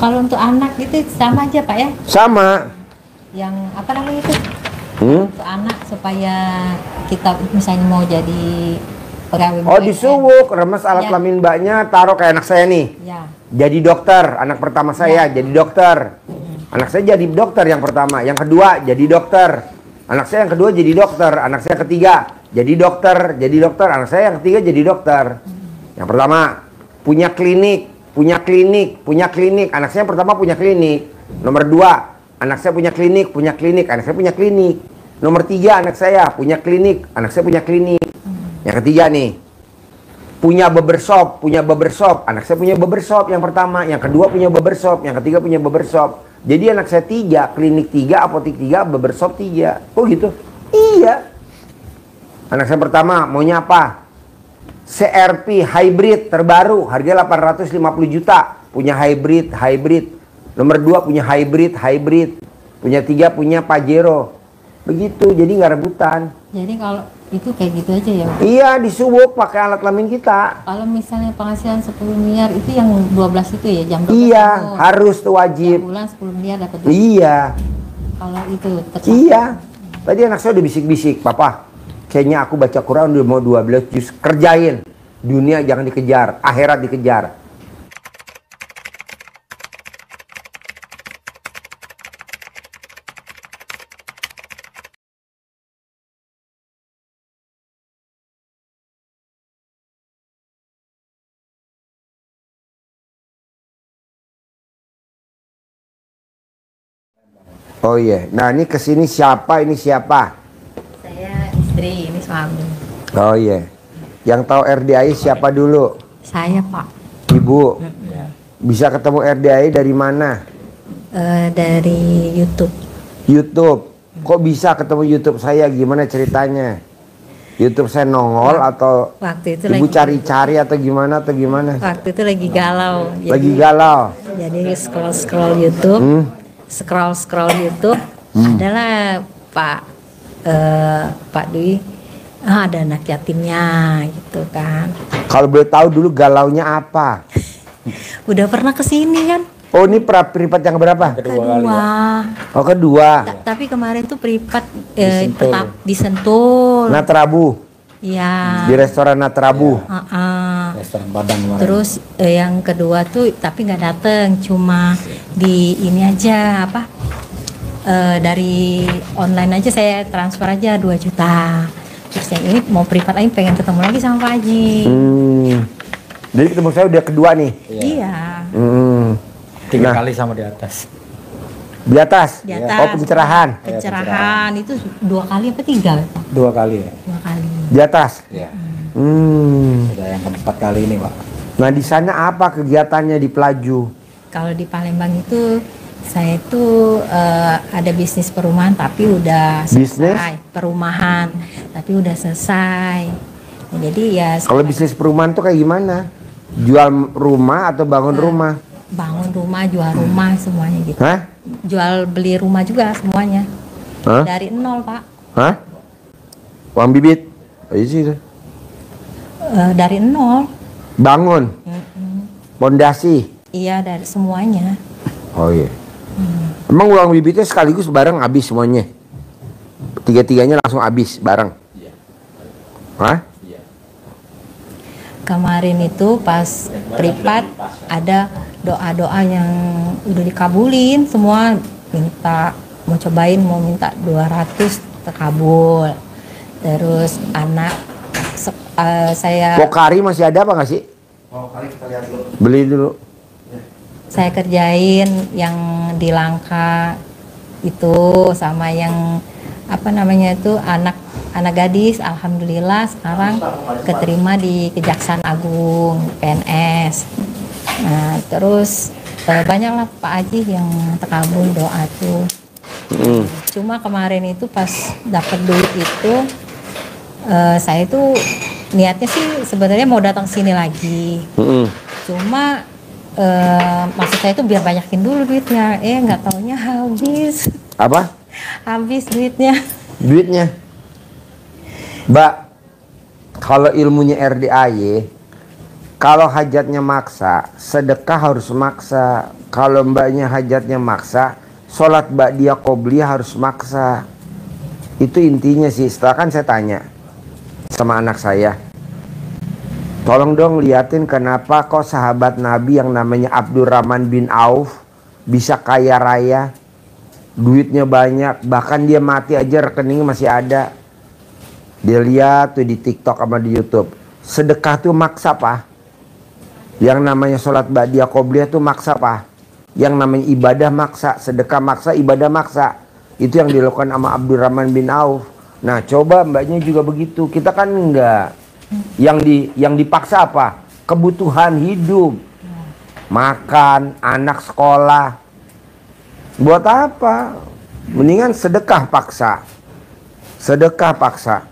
Kalau untuk anak itu sama aja Pak ya? Sama. Yang apa namanya itu? Untuk anak supaya kita misalnya mau jadi pegawai Oh, disuwuk, remes alat Ya. kelamin mbaknya, taruh kayak anak saya nih. Ya. Jadi dokter, anak pertama saya jadi dokter. Anak saya jadi dokter yang pertama, yang kedua jadi dokter. Anak saya yang kedua jadi dokter, anak saya ketiga jadi dokter, anak saya yang ketiga jadi dokter. Yang pertama punya klinik, anak saya yang pertama punya klinik. Nomor 2, anak saya punya klinik, anak saya punya klinik. Nomor 3, anak saya punya klinik, anak saya punya klinik. Yang ketiga nih, punya barbershop, anak saya punya barbershop yang pertama, yang kedua punya barbershop, yang ketiga punya barbershop. Jadi anak saya 3, klinik 3, apotek 3, barbershop 3. Oh gitu? Iya. Anak saya pertama maunya apa? CRP hybrid terbaru, harga 850 juta. Punya hybrid. Nomor 2 punya hybrid. Punya 3 punya Pajero. Begitu, jadi nggak rebutan. Jadi kalau itu kayak gitu aja ya Pak? Iya, disuwuk pakai alat kelamin kita. Kalau misalnya penghasilan 10 miliar itu yang 12 itu ya, jam 12 Iya, itu. harus tuh Tiap wajib. bulan 10 miliar dapat. Iya. Kalau itu tercapai. Iya. Tadi anak saya udah bisik-bisik, "Papa, kayaknya aku baca Quran udah mau 12 juz. Kerjain. Dunia jangan dikejar, akhirat dikejar." Oh iya. Nah, ini kesini siapa? Ini siapa? Saya istri, ini suami. Oh iya. Yang tahu RDAI siapa dulu? Saya Pak. Ibu. Bisa ketemu RDAI dari mana? Dari YouTube. YouTube. Kok bisa ketemu YouTube saya? Gimana ceritanya? YouTube saya nongol atau Waktu itu ibu lagi cari-cari atau gimana? Waktu itu lagi galau. Lagi galau. Jadi scroll YouTube. Scroll YouTube. Adalah Pak Dwi. Ada anak yatimnya gitu kan. Kalau boleh tahu dulu galaunya apa? Udah pernah kesini kan? Oh, ini privat yang berapa? Kedua. Oh, kedua. Tapi kemarin tuh privat di Sentul. Natrabu. Iya. Di restoran Natrabu. Restoran Padang kemarin. Terus yang kedua tuh tapi nggak dateng, cuma di ini aja apa? Dari online aja saya transfer aja 2 juta. Terus yang ini mau privat lagi pengen ketemu lagi sama Pak Haji. Jadi ketemu saya udah kedua nih. Iya. 3 kali sama di atas. Di atas? Di atas. Oh, pencerahan. Pencerahan itu 2 kali apa 3? 2 kali ya. 2 kali. Di atas? Iya. Hmm. Udah yang keempat kali ini, Pak. Nah, di sana apa kegiatannya di Pelaju? Kalau di Palembang itu saya itu ada bisnis perumahan tapi udah selesai. Bisnis? Perumahan tapi udah selesai. Nah, jadi ya Kalau bisnis perumahan tuh kayak gimana? Jual rumah atau bangun rumah? bangun rumah, jual rumah semuanya gitu. Hah? Jual beli rumah juga semuanya. Hah? Dari nol, Pak. Hah? Uang bibit? Oh, iya sih. Dari nol. Bangun? Pondasi? Iya, dari semuanya. Oh iya. Emang uang bibitnya sekaligus bareng habis semuanya? Tiga-tiganya langsung habis bareng? Iya. Hah? Iya. Kemarin itu pas privat ada doa-doa yang udah dikabulin semua, minta mau cobain mau minta 200 terkabul. Terus anak saya Pokari masih ada apa nggak sih? Pokari kita lihat dulu. Beli dulu. saya kerjain yang di Langka itu sama yang apa namanya itu anak gadis, alhamdulillah sekarang keterima di Kejaksaan Agung PNS. Nah terus banyaklah Pak Haji yang terkabul doa tuh. Cuma kemarin itu pas dapat duit itu saya itu niatnya sih sebenarnya mau datang sini lagi. Cuma maksud saya itu biar banyakin dulu duitnya. Nggak taunya habis. Apa? Habis duitnya. Duitnya. Mbak, kalau ilmunya RDAY, Kalau hajatnya maksa, sedekah harus maksa. Kalau mbaknya hajatnya maksa, sholat ba'diyah qobliyah harus maksa. Itu intinya sih. Setelah kan saya tanya sama anak saya, tolong dong liatin kenapa kok sahabat Nabi yang namanya Abdurrahman bin Auf bisa kaya raya, duitnya banyak, bahkan dia mati aja rekeningnya masih ada. Dia lihat tuh di TikTok sama di YouTube. Sedekah tuh maksa, Pak. Yang namanya sholat ba'diyah qobliyah tuh maksa, Pak. Yang namanya ibadah maksa, sedekah maksa, ibadah maksa. Itu yang dilakukan sama Abdurrahman bin Auf. Nah, coba mbaknya juga begitu. Kita kan enggak. Yang dipaksa apa? Kebutuhan hidup. Makan, anak sekolah. Buat apa? Mendingan sedekah paksa. Sedekah paksa.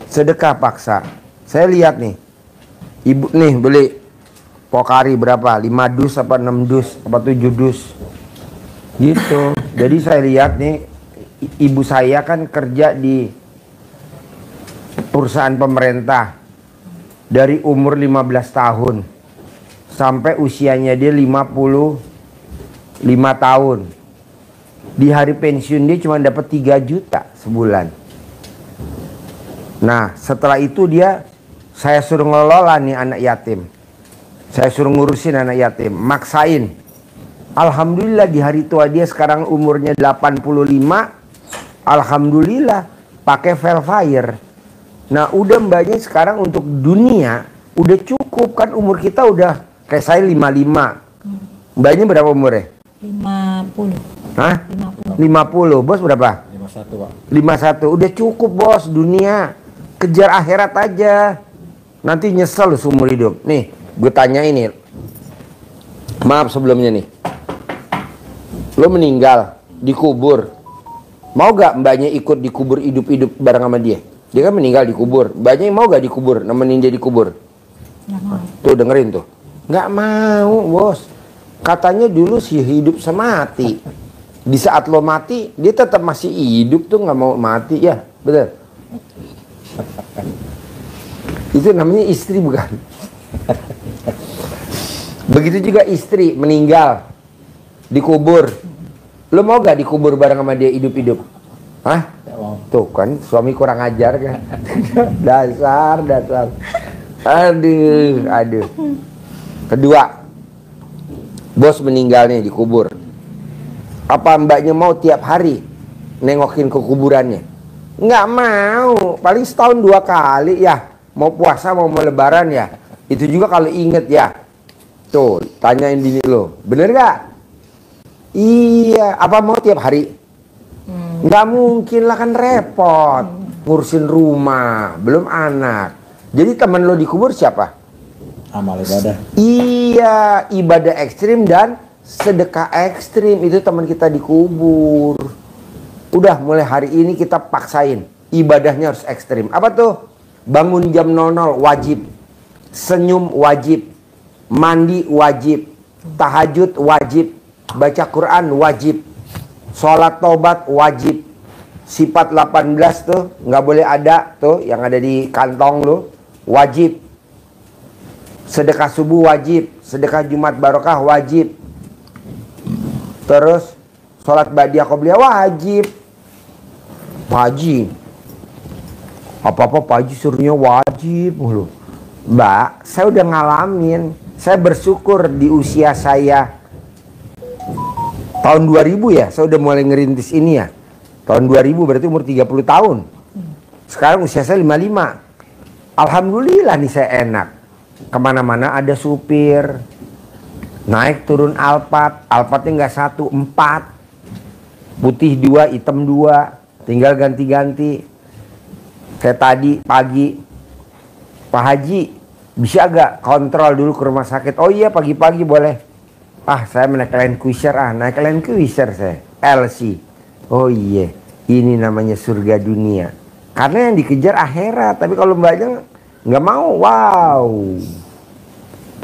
Sedekah paksa. Saya lihat nih. Ibu nih beli pokari berapa? 5 dus apa 6 dus apa 7 dus. Gitu. Jadi saya lihat nih, ibu saya kan kerja di perusahaan pemerintah dari umur 15 tahun sampai usianya dia 55 tahun. Di hari pensiun dia cuma dapat 3 juta sebulan. Nah, setelah itu saya suruh ngelola nih anak yatim. Saya suruh ngurusin anak yatim, maksain. Alhamdulillah di hari tua dia sekarang umurnya 85. Alhamdulillah pakai Velfire. Nah, udah mbaknya sekarang untuk dunia udah cukup kan, umur kita udah kayak saya 55. Mbaknya berapa umurnya? 50. Hah? 50. 50. Bos berapa? 51, Pak. 51. Udah cukup, Bos, dunia. Kejar akhirat aja. Nanti nyesel seumur hidup. Nih, gue tanya ini. Maaf sebelumnya nih. Lo meninggal, dikubur. Mau gak mbaknya ikut dikubur hidup-hidup bareng sama dia? Dia kan meninggal dikubur. Mbaknya mau gak dikubur, nemenin dia dikubur? Nggak mau. Tuh dengerin tuh. Gak mau, Bos. Katanya dulu sih hidup semati. Di saat lo mati, dia tetap masih hidup tuh, gak mau mati. Ya, betul. Itu namanya istri bukan? Begitu juga istri meninggal, dikubur. Lo mau gak dikubur bareng sama dia hidup-hidup? Hah? Tuh kan suami kurang ajar kan. Dasar. Aduh. Kedua, bos meninggal nih dikubur. Apa mbaknya mau tiap hari nengokin ke kuburannya? Nggak mau. Paling setahun 2 kali ya. Mau puasa mau lebaran ya. Itu juga kalau inget ya. Tuh tanyain bini lo, bener gak? Iya. Apa mau tiap hari? Nggak mungkin lah, kan repot. Ngurusin rumah, belum anak. Jadi teman lo dikubur siapa? Amal ibadah. Iya, ibadah ekstrim dan sedekah ekstrim. Itu teman kita dikubur. Udah mulai hari ini kita paksain. Ibadahnya harus ekstrim. Apa tuh? Bangun jam 00 wajib. Senyum wajib. Mandi wajib. Tahajud wajib. Baca Quran wajib. Sholat tobat wajib. Sifat 18 tuh nggak boleh ada tuh, yang ada di kantong lo wajib. Sedekah subuh wajib. Sedekah Jumat barokah wajib. Terus sholat ba'diyah qobliyah wajib. Wajib. Apa-apa Pak Haji suruhnya wajib mulu. Mbak, saya udah ngalamin. Saya bersyukur di usia saya tahun 2000 ya, saya udah mulai ngerintis ini ya. Tahun 2000 berarti umur 30 tahun. Sekarang usia saya 55. Alhamdulillah nih saya enak. Kemana-mana ada supir. Naik turun Alphard. Alphardnya nggak 1, 4. Putih 2, hitam 2. Tinggal ganti-ganti. Kayak tadi pagi, Pak Haji bisa agak kontrol dulu ke rumah sakit? Oh iya, pagi-pagi boleh. Ah, saya naik Land Cruiser, naik Land Cruiser saya, LC. Oh iya, ini namanya surga dunia. Karena yang dikejar akhirat, tapi kalau mbaknya nggak mau, wow.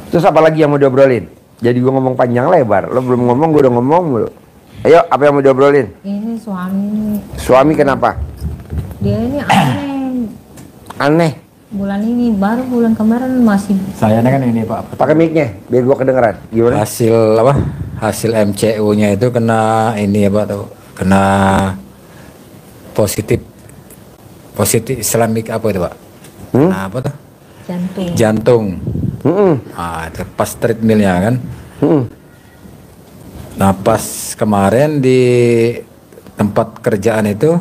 Terus apa lagi yang mau diobrolin? Jadi gue ngomong panjang lebar, lo belum ngomong, gue udah ngomong mulu. Ayo, apa yang mau diobrolin? Ini suami. Suami kenapa? Dia ini aneh. Aneh. bulan ini, baru bulan kemarin masih Saya kan ini Pak. Pakai mic-nya biar gua kedengeran. Gimana? Hasil apa? Hasil MCU-nya itu kena ini ya Pak tuh. Kena positif Islamic apa itu Pak? Nah, apa tuh? jantung. Jantung. Mm-mm. Ah, itu pas treadmillnya kan. Mm-mm. Nah, pas kemarin di tempat kerjaan itu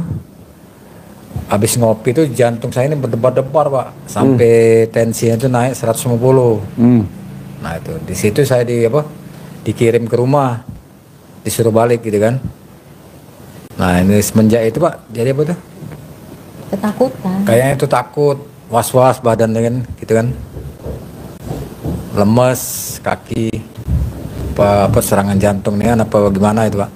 habis ngopi itu jantung saya ini berdebar-debar Pak, sampai tensinya itu naik 150. Nah itu di situ saya dikirim ke rumah, disuruh balik gitu kan. Nah ini semenjak itu Pak, jadi apa tuh? Ketakutan. Kayaknya itu takut, was-was badan dengan gitu kan, lemes kaki, apa serangan jantung nih kan, apa gimana itu Pak?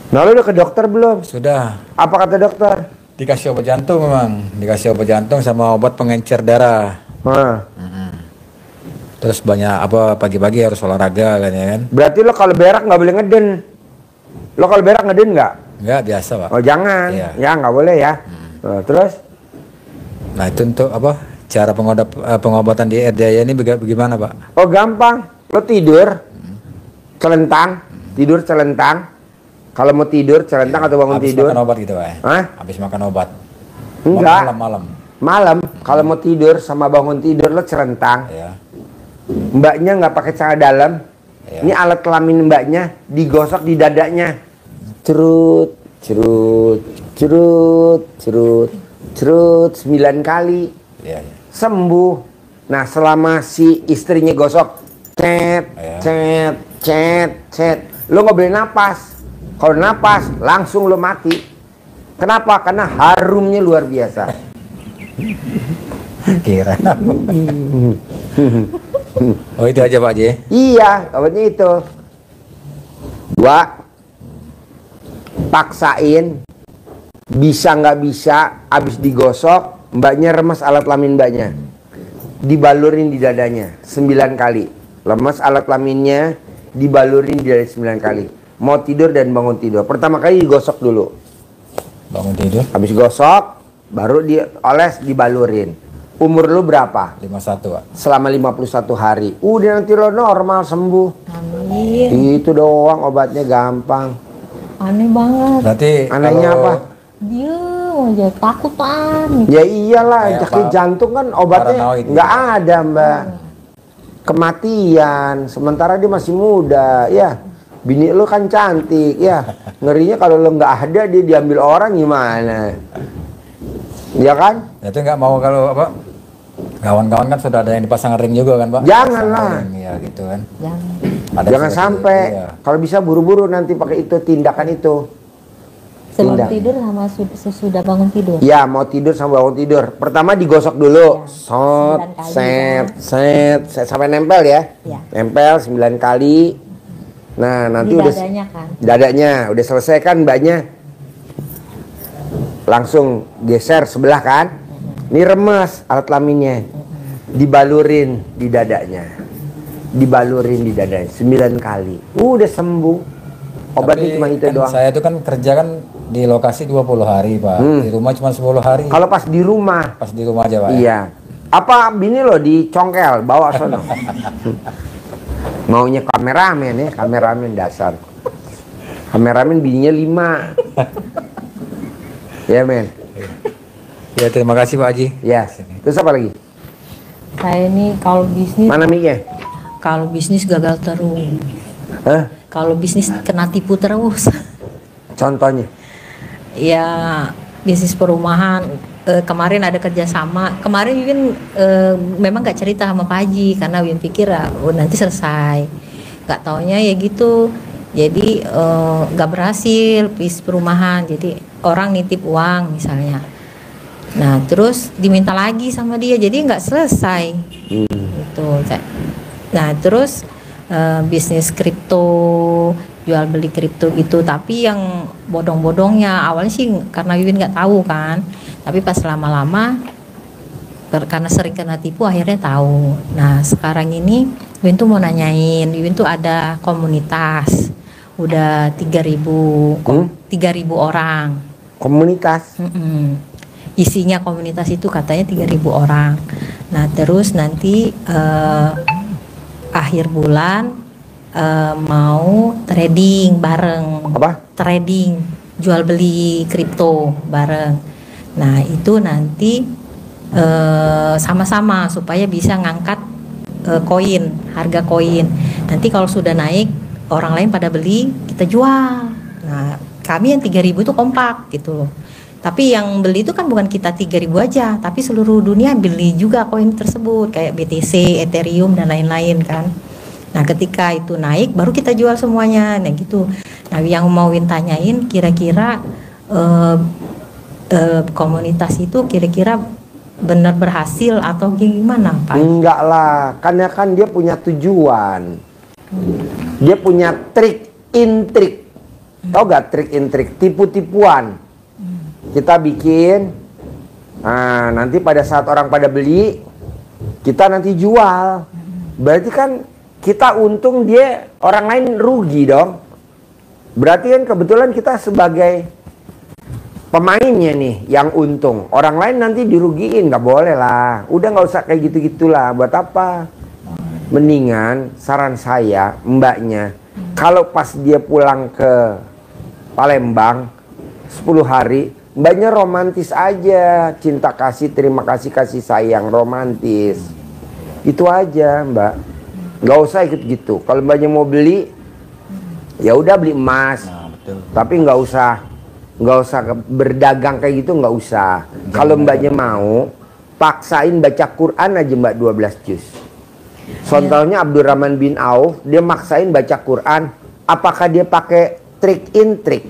Nah, lu udah ke dokter belum? Sudah. Apa kata dokter? Dikasih obat jantung memang, dikasih obat jantung sama obat pengencer darah. Nah, Terus banyak pagi-pagi harus olahraga kan ya kan? berarti lo kalau berak nggak boleh ngeden. Lo kalau berak ngeden nggak? Enggak biasa Pak. Oh jangan, Iya. ya nggak boleh ya. Terus? Nah itu untuk cara pengobatan di Erdaya ini bagaimana Pak? Oh gampang, lo tidur, celentang, tidur celentang. Kalau mau tidur celentang atau bangun Habis tidur? makan obat gitu Pak ya? Hah? Habis makan obat? Enggak. Malam-malam? Malam, kalau mau tidur sama bangun tidur lo celentang. Ya. Mbaknya nggak pakai celana dalam. Iya. Ini alat kelamin mbaknya digosok di dadanya. Cerut, cerut, cerut, cerut, cerut 9 kali. Iya, iya. Sembuh. Nah selama si istrinya gosok, cet, Iya. cet, cet, cet, lo nggak boleh napas. Kalau napas langsung lo mati. Kenapa? Karena harumnya luar biasa. Kira. Oh itu aja Pak J. Iya, obatnya itu. 2, paksain, bisa nggak bisa, abis digosok, mbaknya remes alat kelamin mbaknya, dibalurin di dadanya 9 kali. Lemes alat kelaminnya, dibalurin di dada 9 kali. Mau tidur dan bangun tidur. Pertama kali digosok dulu. Bangun tidur Habis gosok, baru dioles, dibalurin. Umur lu berapa? 51 Pak. Selama 51 hari. Udah nanti lo normal, sembuh. Amin. Itu doang obatnya, gampang. Aneh banget. Berarti Anehnya kalau apa? Dia aja takutan. Ya iyalah, Kayak sakit apa? jantung kan obatnya Paranoid gitu. nggak ada mbak. Kematian, sementara dia masih muda. Ya, bini lu kan cantik. Ya, ngerinya kalau lo nggak ada, dia diambil orang gimana? Ya kan? itu nggak mau kalau kawan-kawan kan sudah ada yang dipasang ring juga kan Pak? Janganlah. Pasang ring, ya gitu kan. Jangan. Ada Jangan seperti- sampai. iya. Kalau bisa buru-buru nanti pakai itu, tindakan itu. Sebelum Tindak. tidur sama sesudah bangun tidur. Ya, mau tidur sama bangun tidur. Pertama digosok dulu. Ya, Sot, 9 kali, set, ya. set, sampai nempel ya. Ya. Nempel 9 kali. Nah, nanti Di udah dadanya kan. dadanya udah selesai kan mbaknya. Langsung geser sebelah kan. Ini remes alat kelaminnya. Dibalurin di dadanya. Dibalurin di dadanya 9 kali. Udah sembuh. Obatnya Tapi cuma itu kan doang. saya itu kan kerja kan di lokasi 20 hari Pak. Di rumah cuma 10 hari. Kalau pas di rumah, Pas di rumah aja Pak. Ya? iya. Apa bini lo dicongkel bawa sono? Maunya kameramen ya, kameramen dasar. Kameramen bininya 5. Ya men. Ya terima kasih Pak Haji. Ya. Terus apa lagi? Saya ini kalau bisnis, Mana mic-nya? kalau bisnis gagal terus. Hah? Kalau bisnis kena tipu terus. Contohnya? Ya bisnis perumahan. Kemarin ada kerjasama. Kemarin Win memang nggak cerita sama Pak Haji karena Win pikir nanti selesai. Nggak taunya ya gitu. Jadi nggak berhasil bisnis perumahan. Jadi orang nitip uang misalnya. Nah terus diminta lagi sama dia. Jadi nggak selesai. Gitu. Nah terus bisnis kripto, jual beli kripto gitu, tapi yang bodong-bodongnya awalnya sih karena Wiwin nggak tahu kan, tapi pas lama-lama karena sering kena tipu akhirnya tahu. Nah sekarang ini Wiwin tuh mau nanyain, Wiwin tuh ada komunitas udah 3.000 orang. Komunitas. Mm-mm. isinya komunitas itu katanya 3.000 orang. Nah terus nanti akhir bulan mau trading bareng. Apa? Trading, jual beli kripto bareng. Nah itu nanti sama-sama supaya bisa ngangkat koin, harga koin. Nanti kalau sudah naik, orang lain pada beli, kita jual. Nah kami yang 3.000 itu kompak gitu loh. Tapi yang beli itu kan bukan kita 3.000 aja, tapi seluruh dunia beli juga koin tersebut kayak BTC, Ethereum dan lain-lain kan. Nah ketika itu naik baru kita jual semuanya, nah gitu. Nah yang mau tanyain kira-kira komunitas itu kira-kira benar berhasil atau gimana Pak? Enggak lah, karena kan dia punya tujuan. Dia punya trik intrik. Tahu gak trik intrik? Tipu-tipuan. Kita bikin, nah, nanti pada saat orang pada beli, kita nanti jual. Berarti kan kita untung, dia orang lain rugi dong. Berarti kan kebetulan kita sebagai pemainnya nih yang untung. Orang lain nanti dirugiin, nggak boleh lah. Udah nggak usah kayak gitu-gitulah. Buat apa? Mendingan saran saya, mbaknya, kalau pas dia pulang ke Palembang 10 hari, mbaknya romantis aja, cinta kasih, terima kasih, kasih sayang, romantis. Itu aja mbak, nggak usah ikut gitu. Kalau mbaknya mau beli, ya udah beli emas. Nah, betul. Tapi nggak usah berdagang kayak gitu, nggak usah. Kalau mbaknya mau, paksain baca Quran aja mbak 12 juz. Contohnya Abdurrahman bin Auf, dia maksain baca Quran. Apakah dia pakai trik intrik?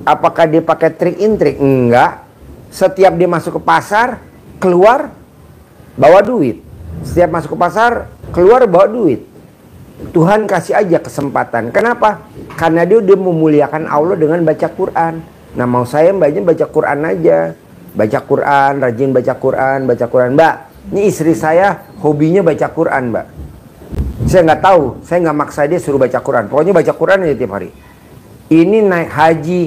Apakah dia pakai trik intrik? Enggak. Setiap dia masuk ke pasar, keluar bawa duit. Setiap masuk ke pasar, keluar bawa duit. Tuhan kasih aja kesempatan. Kenapa? Karena dia udah memuliakan Allah dengan baca Quran. Nah mau saya mbaknya baca Quran aja. Baca Quran, rajin baca Quran, baca Quran. Mbak, ini istri saya hobinya baca Quran mbak. Saya nggak tahu, saya nggak maksa dia suruh baca Quran. Pokoknya baca Quran aja tiap hari. Ini naik haji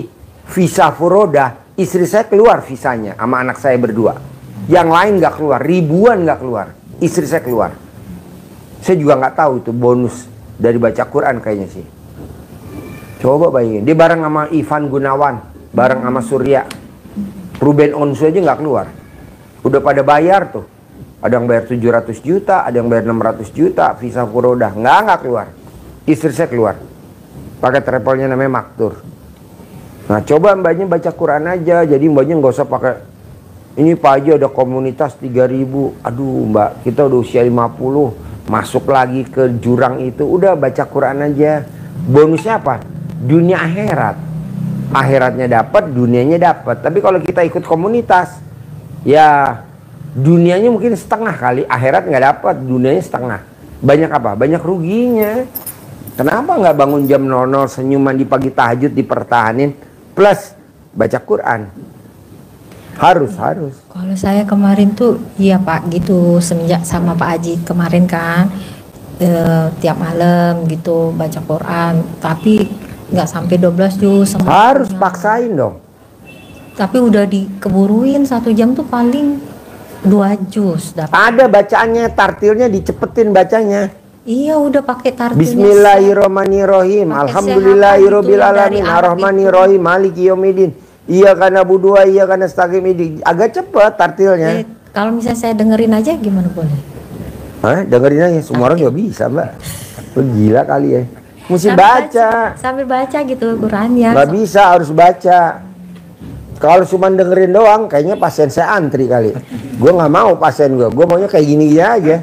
visa furoda, istri saya keluar visanya sama anak saya berdua. Yang lain nggak keluar, ribuan nggak keluar, istri saya keluar. Saya juga nggak tahu itu bonus dari baca Quran kayaknya sih. Coba bayangin, dia bareng sama Ivan Gunawan, bareng sama Surya, Ruben Onsu aja nggak keluar. Udah pada bayar tuh, ada yang bayar 700 juta, ada yang bayar 600 juta visa furoda, nggak keluar. Istri saya keluar. Pakai travelnya namanya Maktur. Nah coba mbaknya baca Quran aja. Jadi mbaknya nggak usah pakai ini Pak Haji ada komunitas 3.000. Aduh mbak, kita udah usia 50, masuk lagi ke jurang itu. Udah baca Quran aja. Bonusnya apa? Dunia akhirat. Akhiratnya dapat, dunianya dapat. Tapi kalau kita ikut komunitas, ya dunianya mungkin setengah kali, akhirat nggak dapat, dunianya setengah. Banyak apa? Banyak ruginya. Kenapa nggak bangun jam 00 senyuman di pagi tahajud dipertahanin plus baca Quran? Harus. Kalau saya kemarin tuh iya Pak gitu, semenjak sama Pak Haji kemarin kan tiap malam gitu baca Quran, tapi nggak sampai 12 juz. Harus paksain dong. Tapi udah dikeburuin 1 jam tuh paling 2 juz dapat. Ada bacaannya, tartilnya dicepetin bacanya. Iya udah pakai tartilnya. Bismillahirrahmanirrahim. Alhamdulillahirabbil alamin. Arrahmanirrahim. Maliki yaumiddin. Iyyaka na'budu wa iyyaka nasta'in. Agak cepet tartilnya. Kalau misalnya saya dengerin aja gimana boleh? Hah? Dengerin aja. Semua orang juga bisa mbak. Lu gila kali ya. Mesti baca. Sambil baca gitu Qurannya. Nggak bisa, harus baca. Kalau cuma dengerin doang, kayaknya pasien saya antri kali. Gue nggak mau pasien gue maunya kayak gini aja.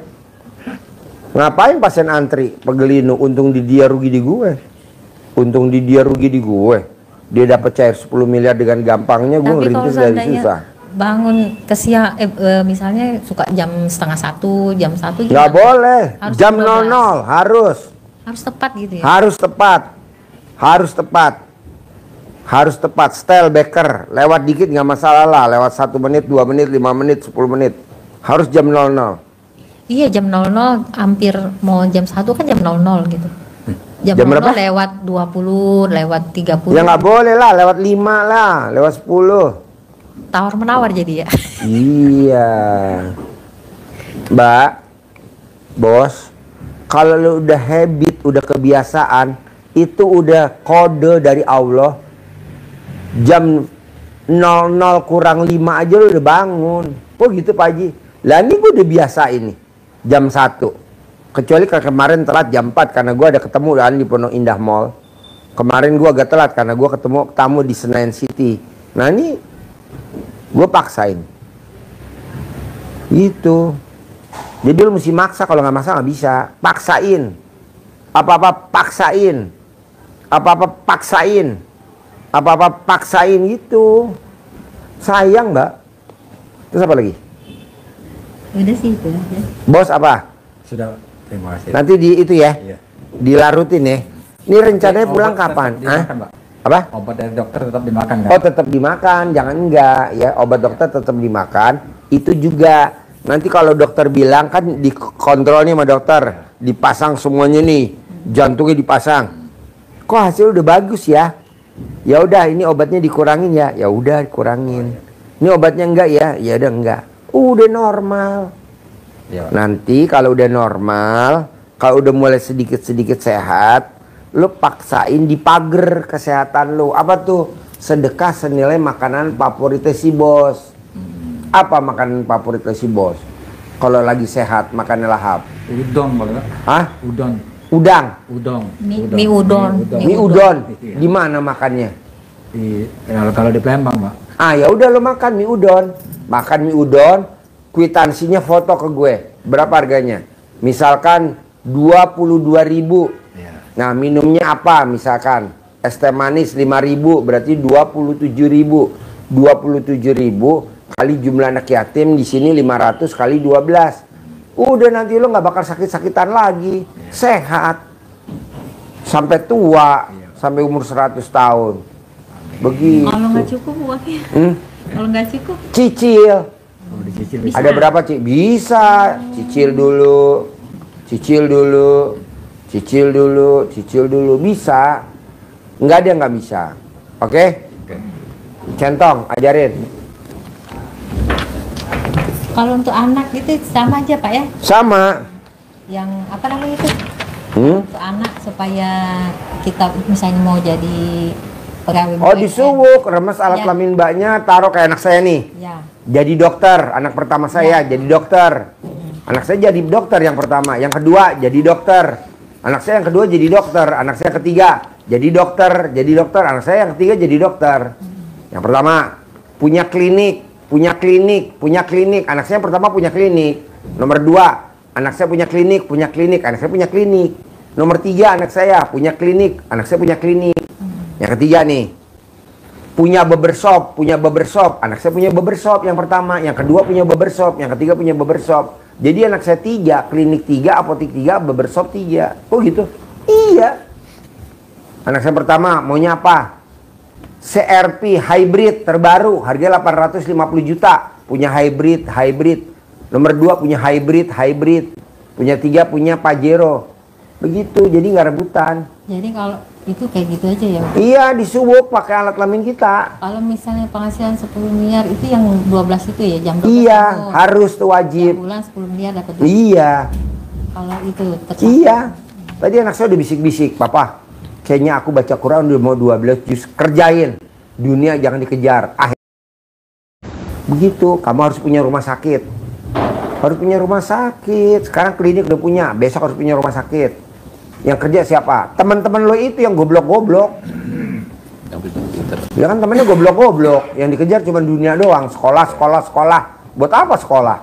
Ngapain pasien antri? Pegelinu, untung di dia rugi di gue. Untung di dia rugi di gue. Dia dapat cair 10 miliar dengan gampangnya, gue ngerintis dari susah. Bangun ke siang, misalnya suka jam 12:30, jam 1 nggak boleh. Jam 12. 00 harus. Harus tepat gitu ya? Harus tepat. Style Becker. Lewat dikit nggak masalah lah. Lewat 1 menit, 2 menit, 5 menit, 10 menit. Harus jam 00. Iya jam 00, hampir mau jam 1 kan jam 00 gitu. Jam 00 berapa? lewat 20, lewat 30. Ya nggak boleh lah, lewat 5 lah, lewat 10. tawar menawar jadi ya. Iya. Mbak, bos, kalau lu udah habit, udah kebiasaan, itu udah kode dari Allah. Jam 00 kurang 5 aja lu udah bangun. Oh gitu Pak Haji. Lah ini gue udah biasa ini. Jam 1. Kecuali kemarin telat jam 4 karena gue ada ketemu kan di Pondok Indah Mall. Kemarin gue agak telat karena gue ketemu tamu di Senayan City. Nah ini gue paksain. Gitu. Jadi lu mesti maksa, kalau nggak maksa nggak bisa. Paksain. Apa-apa paksain. Apa-apa paksain. Apa-apa paksain gitu. Sayang Mbak. Terus apa lagi? Udah sih itu aja. Bos apa? Sudah, terima kasih. Nanti di itu ya. Iya. Dilarutin ya. Ini rencananya pulang kapan? Dimakan, Mbak. Apa? Obat dari dokter tetap dimakan kan? Oh tetap dimakan, jangan enggak ya. Obat dokter tetap dimakan. Itu juga nanti kalau dokter bilang kan dikontrolnya sama dokter, dipasang semuanya nih, jantungnya dipasang. Kok hasil udah bagus ya? Ya udah ini obatnya dikurangin ya. Ya udah dikurangin. Ini obatnya enggak ya? Ya udah enggak. Udah normal. Iya. Nanti kalau udah normal, kalau udah mulai sedikit-sedikit sehat, lu paksain dipager kesehatan lu. Apa tuh? Sedekah senilai makanan favoritnya si bos. Apa makanan favoritnya si bos? Kalau lagi sehat makannya lahap. Udon boleh nggak? Hah? Udon. Udang. Udon. Mie udon. Mie udon. Iya. Di mana makannya? Kalau di Palembang, Mbak. Ah ya udah lu makan mie udon. Makan mie udon, kwitansinya foto ke gue. Berapa harganya? Misalkan 22.000. Iya. Nah, minumnya apa? Misalkan es teh manis 5.000 berarti 27.000. 27.000 kali jumlah anak yatim di sini 500 kali 12. Udah nanti lo nggak bakal sakit-sakitan lagi. Sehat. Sampai tua, sampai umur 100 tahun. Begitu. Kalau nggak cukup uangnya. Kalau nggak cukup. Cicil. Oh, dicicil. Bisa. Ada berapa, Ci? Bisa. Cicil dulu. Cicil dulu. Cicil dulu. Cicil dulu. Bisa. Nggak ada yang nggak bisa. Oke? Oke. Centong, ajarin. Kalau untuk anak itu sama aja Pak ya. Sama. Yang apa namanya itu? Hmm? Untuk anak supaya kita misalnya mau jadi pegawai. Oh, BUMN. disuwuk. Remes alat Ya. kelamin mbaknya. Taruh kayak anak saya nih. Ya. Jadi dokter. Anak pertama saya jadi dokter. Anak saya jadi dokter yang pertama. Yang kedua jadi dokter. Anak saya yang kedua jadi dokter. Anak saya ketiga jadi dokter. Jadi dokter. Anak saya yang ketiga jadi dokter. Yang pertama punya klinik. Punya klinik. Punya klinik. Anak saya yang pertama punya klinik. Nomor 2 anak saya punya klinik. Punya klinik. Anak saya punya klinik. Nomor 3 anak saya punya klinik. Anak saya punya klinik. Yang ketiga nih, punya barbershop, anak saya punya barbershop yang pertama, yang kedua punya barbershop, yang ketiga punya barbershop. Jadi anak saya 3, klinik 3, apotek 3, barbershop 3. Oh gitu? Iya. Anak saya pertama maunya apa? CRP hybrid terbaru, harganya 850 juta. Punya hybrid. Nomor 2 punya hybrid. Punya 3 punya Pajero. Begitu, jadi nggak rebutan. Jadi kalau itu kayak gitu aja ya. Iya, disuwuk pakai alat kelamin kita. Kalau misalnya penghasilan 10 miliar itu yang 12 itu ya jam 12 Iya, itu. harus tuh Tiap wajib. bulan 10 miliar dapat. Iya, Kalau itu tercapai. iya. Tadi anak saya udah bisik-bisik, Papa, kayaknya aku baca Quran udah mau 12 juz. Kerjain. Dunia jangan dikejar. Begitu, kamu harus punya rumah sakit. Harus punya rumah sakit. Sekarang klinik udah punya, besok harus punya rumah sakit. Yang kerja siapa? Teman-teman lo itu yang goblok-goblok. Ya kan temennya goblok-goblok. Yang dikejar cuma dunia doang. Sekolah. Buat apa sekolah?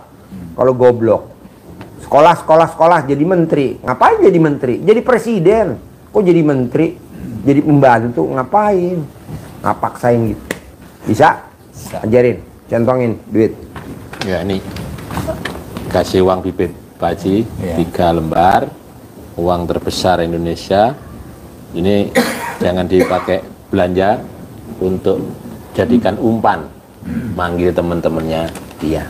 Kalau goblok. Sekolah. Jadi menteri. Ngapain jadi menteri? Jadi presiden. Kok jadi menteri? Jadi pembantu. Ngapain? Ngapaksain gitu. Bisa? Ajarin. Centongin duit. Ya ini kasih uang bibit Pak Haji, Ya. 3 lembar. Uang terbesar Indonesia. Ini jangan dipakai belanja, untuk jadikan umpan manggil teman-temannya dia.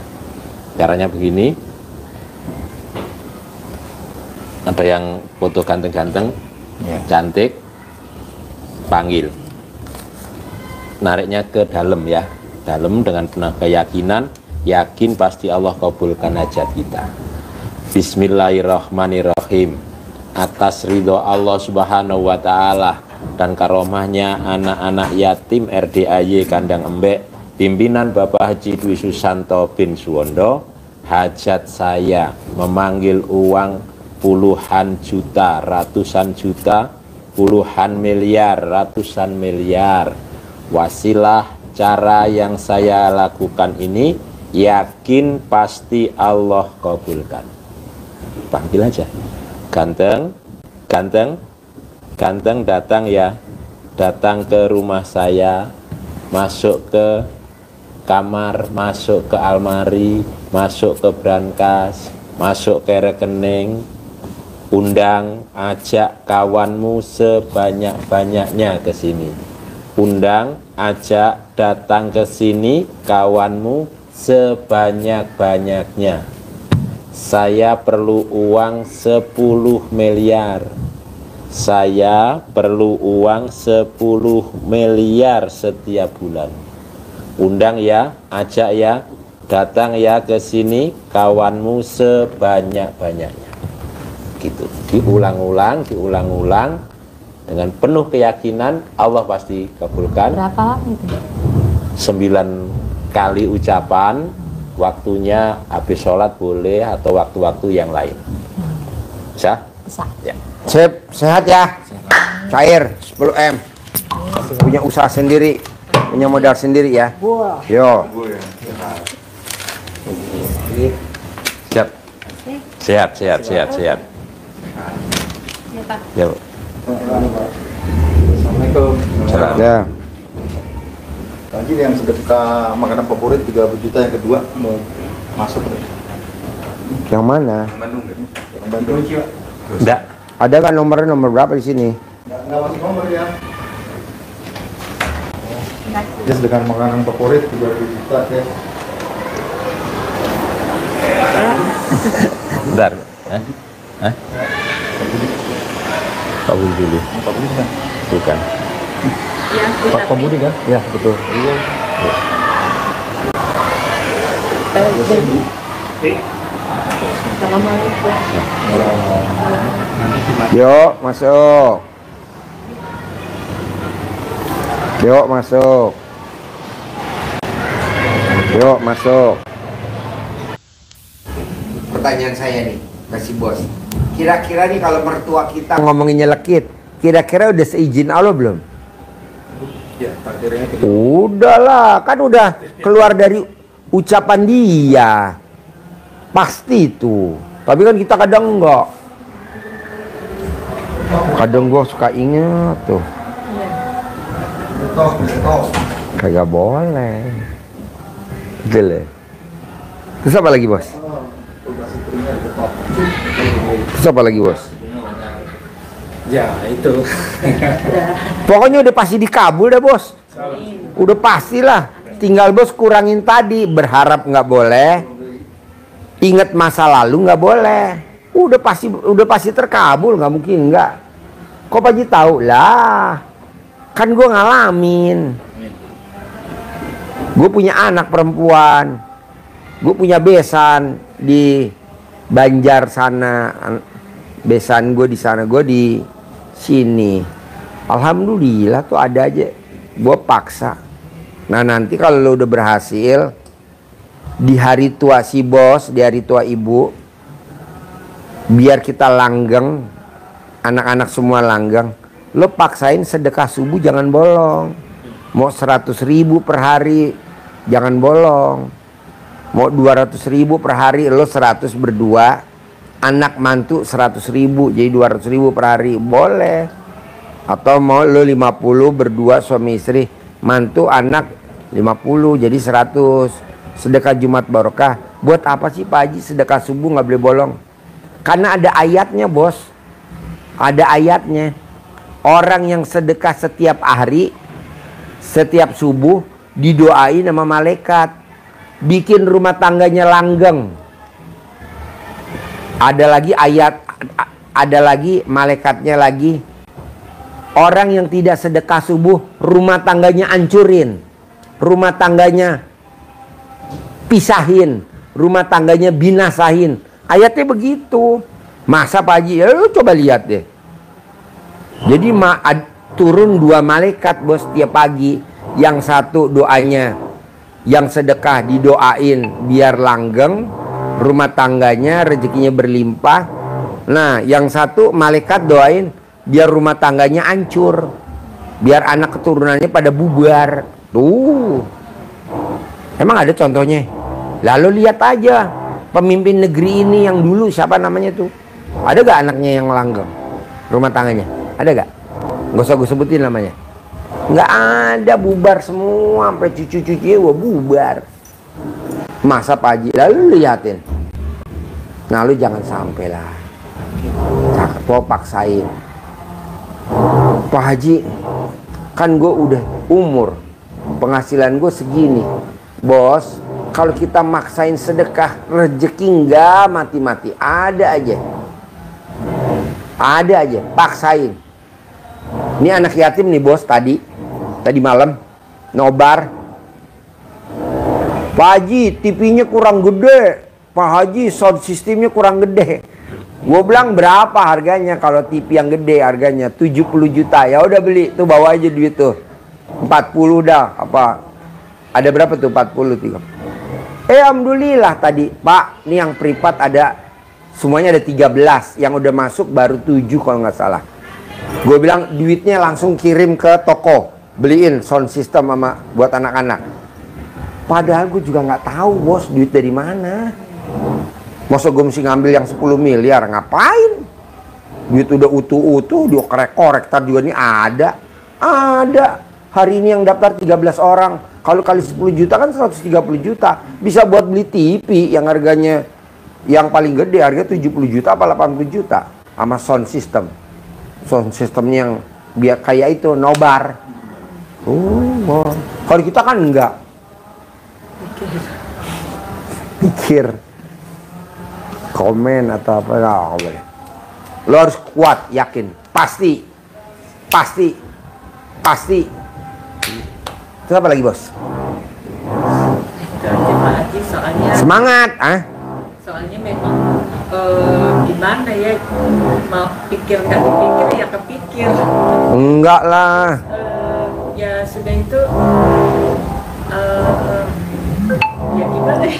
Caranya begini, ada yang foto ganteng-ganteng, Ya. cantik, panggil, nariknya ke dalam ya, dalam dengan penuh keyakinan, yakin pasti Allah kabulkan hajat kita. Bismillahirrahmanirrahim. Atas ridho Allah Subhanahu wa Ta'ala dan karomahnya anak-anak yatim RDAY Kandang Embek, pimpinan Bapak Haji Dwi Susanto bin Suwondo, hajat saya memanggil uang puluhan juta, ratusan juta, puluhan miliar, ratusan miliar. Wasilah cara yang saya lakukan ini, yakin pasti Allah kabulkan. Panggil aja. Ganteng, ganteng, ganteng, datang ya. Datang ke rumah saya, masuk ke kamar, masuk ke almari, masuk ke brankas, masuk ke rekening, undang, ajak kawanmu sebanyak-banyaknya ke sini. Undang, ajak, datang ke sini kawanmu sebanyak-banyaknya. Saya perlu uang 10 miliar. Saya perlu uang 10 miliar setiap bulan. Undang ya, ajak ya, datang ya ke sini kawanmu sebanyak-banyaknya. Gitu. Diulang-ulang, diulang-ulang dengan penuh keyakinan Allah pasti kabulkan. Berapa lama itu? 9 kali ucapan. Waktunya habis sholat boleh atau waktu-waktu yang lain. Bisa? Bisa. Ya. Sehat ya. Cair 10M. Punya usaha sendiri, punya modal sendiri ya. Yo. Siap. Sehat, sehat, sehat, sehat. Ya, Bu. Assalamualaikum. Salam. Ya. Tadi yang sedekah makanan favorit 30 juta, yang kedua mau masuk. Yang mana? Yang Bandung. Enggak. Ada kan nomornya, nomor berapa di sini? Nggak masuk nomor ya. Dia sedekah makanan favorit 30 juta ya. Bentar. Hah? Hah? Pak Budi dulu. Pak Budi kan? Bukan. Pak Budi kan? Ya, betul. Yuk, masuk. Yuk, masuk. Yuk, masuk. Pertanyaan saya nih, kasih bos. Kira-kira nih kalau mertua kita ngomonginnya lekit, kira-kira udah seizin Allah belum? Ya, takdirnya gitu. Udahlah, kan udah keluar dari ucapan dia. Pasti itu. Tapi kan kita kadang enggak. Kadang gua suka inget tuh. Kagak boleh. Betul ya? Terus apa lagi bos? Terus apa lagi bos? Ya itu. Pokoknya udah pasti dikabul dah bos. Udah pastilah. Tinggal bos kurangin tadi. Berharap nggak boleh. Ingat masa lalu nggak boleh. Udah pasti terkabul, nggak mungkin nggak. Kok Pak Haji tahu lah? Kan gue ngalamin. Gue punya anak perempuan. Gue punya besan di Banjar sana. Besan gue di sana, gue di sini. Alhamdulillah tuh ada aja. Gue paksa. Nah nanti kalau lo udah berhasil di hari tua si bos, di hari tua ibu, biar kita langgeng, anak-anak semua langgeng, lo paksain sedekah subuh jangan bolong. Mau 100.000 per hari jangan bolong. Mau 200.000 per hari, lo 100 berdua, anak mantu 100.000, jadi 200.000 per hari boleh. Atau mau lo 50 berdua suami istri, mantu anak 50 jadi 100. Sedekah Jumat Barokah. Buat apa sih Pak Haji sedekah subuh nggak boleh bolong? Karena ada ayatnya bos. Ada ayatnya. Orang yang sedekah setiap hari, setiap subuh, didoain sama malaikat, bikin rumah tangganya langgeng. Ada lagi ayat, ada lagi malaikatnya lagi. Orang yang tidak sedekah subuh, rumah tangganya hancurin. rumah tangganya pisahin, rumah tangganya binasahin. Ayatnya begitu. Masa Pak Haji? Ya lu coba lihat deh. Jadi turun 2 malaikat bos tiap pagi. Yang satu doanya, yang sedekah didoain biar langgeng, rumah tangganya rezekinya berlimpah. Nah, yang satu malaikat doain biar rumah tangganya hancur, biar anak keturunannya pada bubar. Tuh, emang ada contohnya? Lalu lihat aja pemimpin negeri ini yang dulu siapa namanya tuh? Ada gak anaknya yang langgeng rumah tangganya? Ada gak? Gak usah gue sebutin namanya. Nggak ada, bubar semua sampai cucu-cucunya bubar. Masa Pak Haji? Lalu lihatin. Nah lu jangan sampai lah. Cakep paksain. Pak Haji, kan gue udah umur, penghasilan gue segini. Bos, kalau kita maksain sedekah, rezeki nggak mati-mati. Ada aja. Ada aja, paksain. Ini anak yatim nih bos, tadi malam nobar. Pak Haji, TV-nya kurang gede. Pak Haji, sound systemnya kurang gede. Gue bilang berapa harganya? Kalau TV yang gede harganya 70 juta. Ya udah beli, tuh bawa aja duit tuh. 40 dah. Apa? Ada berapa tuh? 40 3. Alhamdulillah tadi, Pak, ini yang privat ada semuanya ada 13. Yang udah masuk baru 7 kalau nggak salah. Gue bilang duitnya langsung kirim ke toko, beliin sound system sama buat anak-anak. Padahal gue juga nggak tahu bos duit dari mana. Masa gue mesti ngambil yang 10 miliar, ngapain? Duit udah utuh-utuh, dia korek-korek, tar juga nih ada. Hari ini yang daftar 13 orang. Kalau kali 10 juta kan 130 juta. Bisa buat beli TV yang harganya yang paling gede, harga 70 juta apa 80 juta. Sama sound system. Sound systemnya yang biar kayak itu, nobar. Kalau kita kan enggak. Pikir. Komen atau apa, nggak boleh. Lo harus kuat, yakin, pasti. Terus apa lagi bos? Soalnya, semangat, soalnya memang gimana ya, mau pikir nggak dipikir ya kepikir. Enggak lah. Ya sudah itu, ya gimana ya?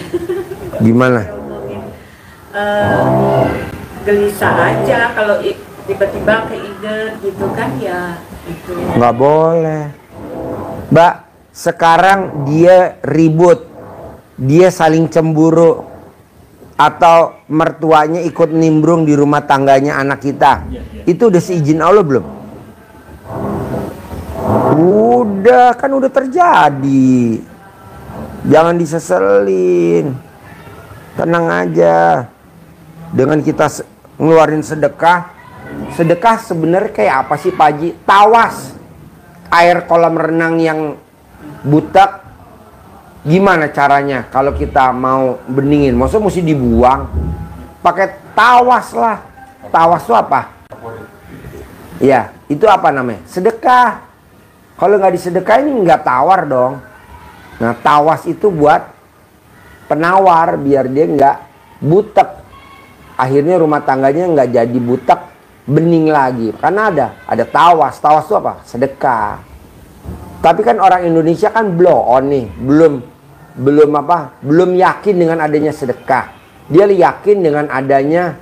Gimana? Gelisah aja kalau tiba-tiba keinget gitu kan ya itu. Nggak boleh. Mbak, sekarang dia ribut, dia saling cemburu, atau mertuanya ikut nimbrung di rumah tangganya anak kita, itu udah seizin Allah belum? Udah, kan udah terjadi. Jangan diseselin, tenang aja. Dengan kita ngeluarin sedekah sebenarnya kayak apa sih Pak Haji? Tawas. Air kolam renang yang butek, gimana caranya kalau kita mau beningin? Maksudnya mesti dibuang? Pakai tawas lah. Tawas itu apa? Ya, itu apa namanya? Sedekah. Kalau nggak disedekahin nggak tawar dong. Nah, tawas itu buat penawar biar dia nggak butek. Akhirnya rumah tangganya nggak jadi butek, bening lagi. Karena ada tawas. Tawas itu apa? Sedekah. Tapi kan orang Indonesia kan blow on nih, belum yakin dengan adanya sedekah. Dia yakin dengan adanya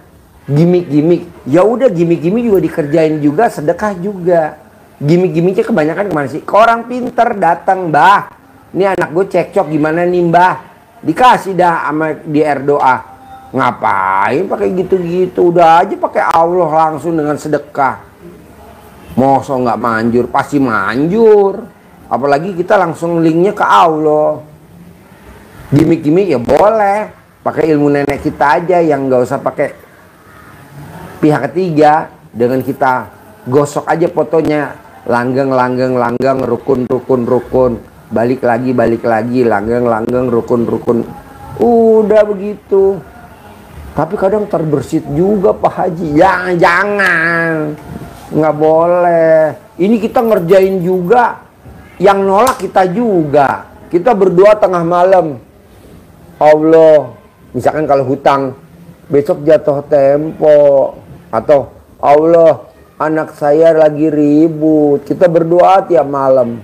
gimmick-gimmick. Ya udah, gimmick-gimmick juga dikerjain juga, sedekah juga. Gimmick-gimmicknya kebanyakan kemana sih? Ke orang pinter datang, Mbah. Ini anak gue cekcok gimana nih, Mbah? Dikasih dah sama di air doa. Ngapain pakai gitu-gitu? Udah aja pakai Allah langsung dengan sedekah. Masa nggak manjur? Pasti manjur. Apalagi kita langsung linknya ke Allah. Gimik-gimik ya boleh. Pakai ilmu nenek kita aja yang nggak usah pakai pihak ketiga. Dengan kita gosok aja fotonya. Langgeng, rukun. Balik lagi, langgeng, rukun. Udah begitu. Tapi kadang terbersit juga Pak Haji. Jangan. Nggak boleh. Ini kita ngerjain juga. Yang nolak kita juga. kita berdoa tengah malam. Allah, misalkan kalau hutang besok jatuh tempo, atau Allah, anak saya lagi ribut, kita berdoa tiap malam.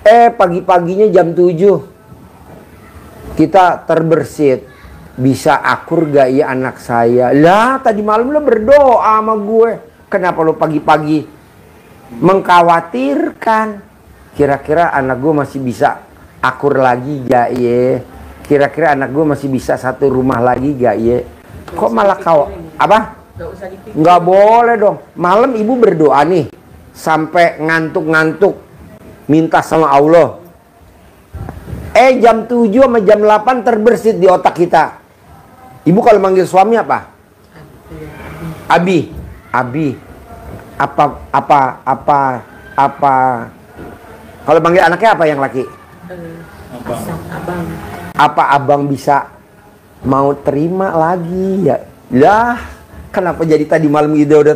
Pagi-paginya jam 7 kita terbersit, bisa akur gak ya anak saya? Lah tadi malam lo berdoa sama gue, kenapa lo pagi-pagi mengkhawatirkan? Kira-kira anak gue masih bisa akur lagi gak ya? Kira-kira anak gue masih bisa satu rumah lagi gak ya? Kok malah kau apa? Nggak boleh dong. Malam ibu berdoa nih sampai ngantuk-ngantuk, minta sama Allah. Jam 7 sama jam 8 terbersit di otak kita. Ibu kalau manggil suami apa? Abi. Abi. Apa? Kalau manggil anaknya apa yang laki? Abang. Apa abang bisa mau terima lagi ya? Lah, kenapa jadi tadi malam udah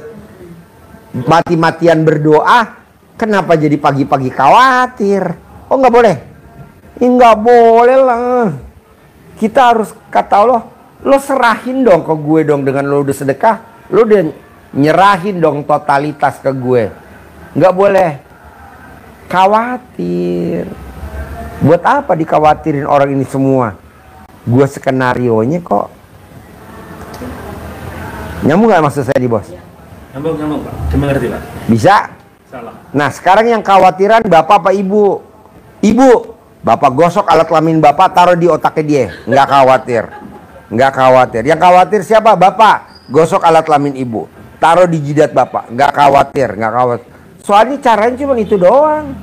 mati-matian berdoa? Kenapa jadi pagi-pagi khawatir? Oh nggak boleh? Nggak boleh lah. Kita harus kata Allah, lo serahin dong ke gue dong, dengan lo udah sedekah, lo udah nyerahin dong totalitas ke gue. Nggak boleh khawatir. Buat apa dikhawatirin orang ini semua? Gue skenarionya kok. Nyambung gak maksud saya di bos? Nyambung Pak. Cuma ngerti Pak. Bisa? Salah. Nah sekarang yang khawatiran bapak apa ibu? Ibu, bapak gosok alat kelamin bapak, taruh di otaknya dia. Nggak khawatir. Nggak khawatir. Yang khawatir siapa? Bapak. Gosok alat kelamin ibu, taruh di jidat bapak. Nggak khawatir. Nggak khawatir. Soalnya caranya cuma itu doang.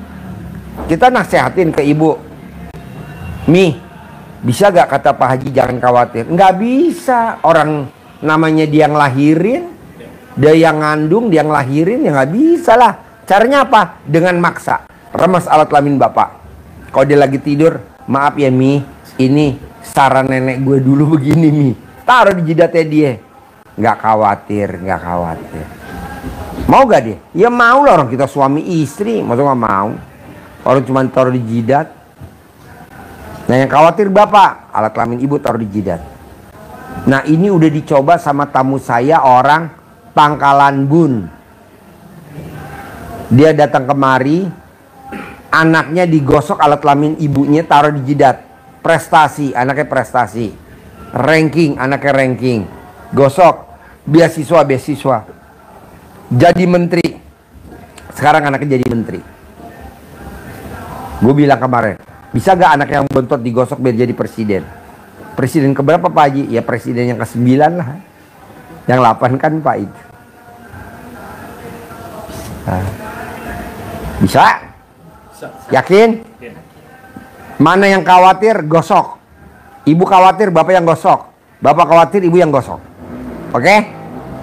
Kita nasehatin ke ibu. Mi, bisa gak kata Pak Haji jangan khawatir? Nggak bisa. Orang namanya dia ngelahirin, dia yang ngandung, dia ngelahirin, ya nggak bisa lah. Caranya apa? Dengan maksa. Remas alat kelamin bapak. Kalau dia lagi tidur, maaf ya Mi, ini saran nenek gue dulu begini Mi. Taruh di jidatnya dia. Nggak khawatir, nggak khawatir. Mau gak dia? Ya mau lah, orang kita suami istri. Masa nggak mau? Orang cuma taruh di jidat. Nah yang khawatir bapak, alat kelamin ibu taruh di jidat. Nah ini udah dicoba sama tamu saya, orang Pangkalan Bun. Dia datang kemari, anaknya digosok alat kelamin ibunya taruh di jidat. Prestasi, anaknya prestasi. Ranking, anaknya ranking. Gosok, beasiswa. Jadi menteri. Sekarang anaknya jadi menteri. Gue bilang kemarin, bisa gak anak yang bontot digosok biar jadi presiden? Presiden keberapa Pak Haji? Ya presiden yang ke-9 lah. Yang 8 kan Pak itu. Nah. Bisa? Yakin? Mana yang khawatir? Gosok. Ibu khawatir, bapak yang gosok. Bapak khawatir, ibu yang gosok. Oke?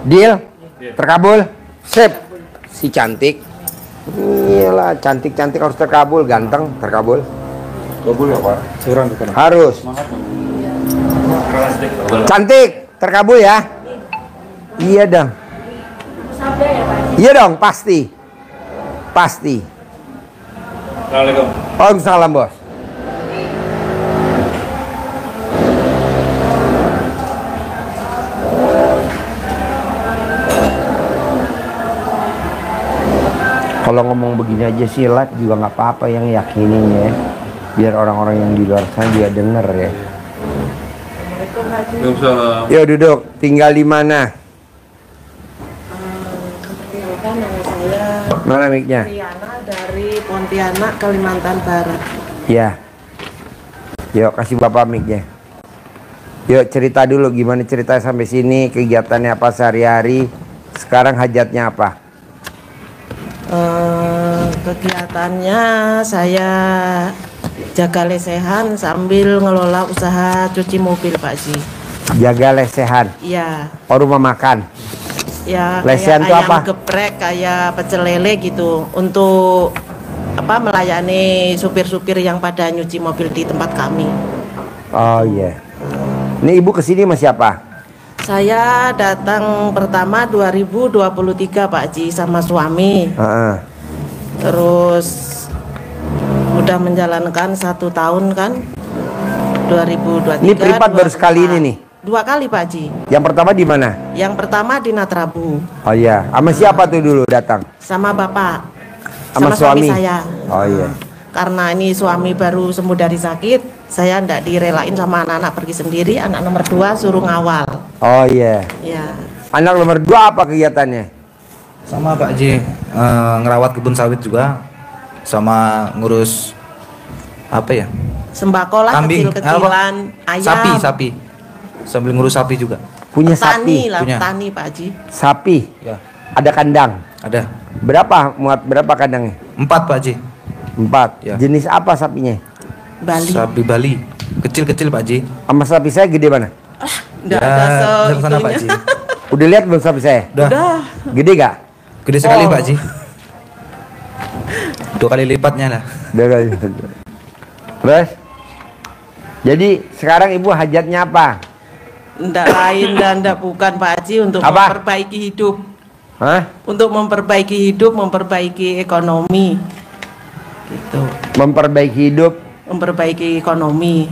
Deal? Terkabul? Sip. Si cantik. Iyalah, cantik-cantik harus terkabul. Ganteng, terkabul. Kabul ya Pak. Sekarang bukan. Harus. Cantik, terkabul ya. Iya dong. Iya dong, pasti. Pasti. Assalamualaikum. Waalaikumsalam bos. Kalau ngomong begini aja sih live juga nggak apa-apa, yang yakinin ya. Biar orang-orang yang di luar sana dia denger ya. Waalaikumsalam. Yo duduk, tinggal di mana? Perkenalkan nama saya Mana mic-nya? Riana dari Pontianak, Kalimantan Barat. Ya. Yuk kasih bapak mic-nya. Yuk cerita dulu gimana ceritanya sampai sini, kegiatannya apa sehari-hari, sekarang hajatnya apa? Kegiatannya saya jaga lesehan sambil ngelola usaha cuci mobil Pak Ji. Jaga lesehan. Iya. Oh rumah makan. Ya Lesehan kayak itu ayam apa? geprek, kayak pecel lele gitu, untuk apa, melayani supir-supir yang pada nyuci mobil di tempat kami. Oh iya. Ini ibu kesini sama siapa? Saya datang pertama 2023 Pak Ji sama suami. Heeh. Terus Sudah menjalankan 1 tahun kan, 2023. Ini privat baru sekali ini nih? 2 kali Pak Haji. Yang pertama di mana? Yang pertama di Natrabu. Oh iya, sama siapa tuh dulu datang? Sama bapak. Sama suami saya. Oh iya. Karena ini suami baru sembuh dari sakit, saya ndak direlain sama anak-anak pergi sendiri. Anak nomor 2 suruh ngawal. Oh iya. Ya. Anak nomor 2 apa kegiatannya? Sama Pak Haji, ngerawat kebun sawit juga, sama ngurus apa ya? Sembako lah, Kambing, kecil-kecilan, ayam. Sapi, sambil ngurus sapi juga. Punya Tani sapi? lah, Punya. tani Pak Haji. Sapi? Ya. Ada kandang? Ada Muat berapa kandangnya? 4 Pak Haji. 4. Ya. Jenis apa sapinya? Bali. Sapi Bali, kecil-kecil Pak Haji. Sama sapi saya gede mana? Nggak ada bener sana Pak seitunya. Haji. Udah lihat belum sapi saya? Udah. Gede gak? Gede sekali Oh. Pak Haji. 2 kali lipatnya lah. Terus? Jadi sekarang ibu hajatnya apa? Ndak lain dan ndak bukan Pak Haji, untuk Apa? memperbaiki hidup. Hah? Untuk memperbaiki hidup, memperbaiki ekonomi. Gitu. Memperbaiki hidup. Memperbaiki ekonomi.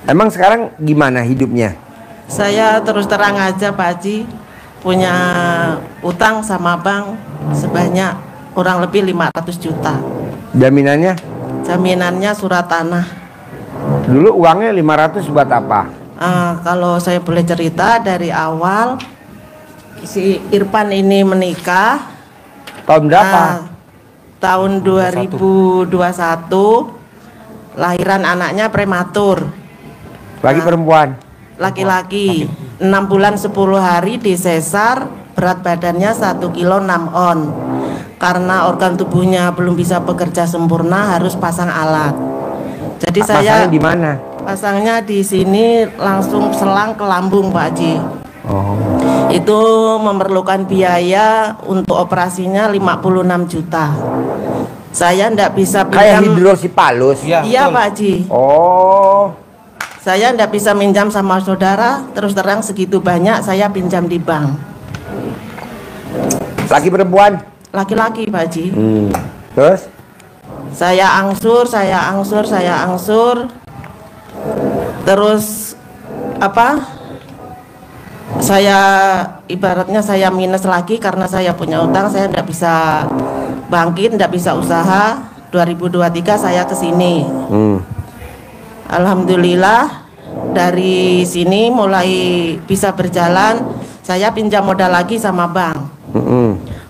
Emang sekarang gimana hidupnya? Saya terus terang aja Pak Haji, punya utang sama bank sebanyak kurang lebih 500 juta. Jaminannya? Jaminannya surat tanah. Dulu uangnya 500 buat apa? Kalau saya boleh cerita, dari awal si Irfan ini menikah Tahun berapa? tahun 2021, lahiran anaknya prematur. Lagi perempuan? Laki-laki, 6 bulan 10 hari disesar, berat badannya 1 kilo 6 on. Karena organ tubuhnya belum bisa bekerja sempurna, harus pasang alat. Jadi saya Pasangnya di mana? pasangnya di sini langsung selang ke lambung Pak Haji. Oh. Itu memerlukan biaya untuk operasinya 56 juta. Saya ndak bisa Kayak pinjam. hidrosipalus? Iya Pak Haji. Oh. Saya ndak bisa minjam sama saudara, terus terang segitu banyak saya pinjam di bank. Laki perempuan? Laki-laki Pak Haji. Terus? Saya angsur. Terus apa? Saya ibaratnya saya minus lagi karena saya punya utang, saya ndak bisa bangkit, ndak bisa usaha. 2023 saya ke sini. Alhamdulillah dari sini mulai bisa berjalan. Saya pinjam modal lagi sama bank.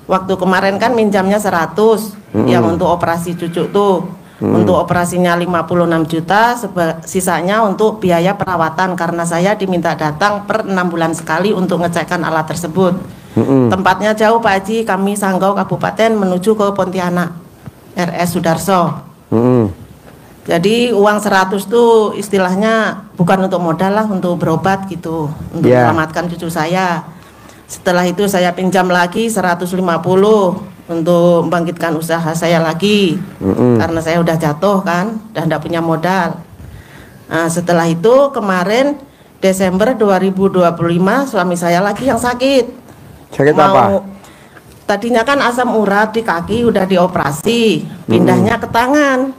Waktu kemarin kan minjamnya 100 yang untuk operasi cucu tuh. Untuk operasinya 56 juta, sisanya untuk biaya perawatan karena saya diminta datang per 6 bulan sekali untuk ngecekkan alat tersebut. Tempatnya jauh Pak Haji, kami Sanggau Kabupaten menuju ke Pontianak, RS Sudarso. Jadi uang 100 tuh istilahnya bukan untuk modal lah, untuk berobat gitu, untuk menyelamatkan cucu saya. Setelah itu saya pinjam lagi 150 untuk membangkitkan usaha saya lagi, karena saya udah jatuh kan, dan tidak punya modal. Nah, setelah itu kemarin Desember 2025 suami saya lagi yang sakit. Sakit apa? Tadinya kan asam urat di kaki udah dioperasi, pindahnya ke tangan.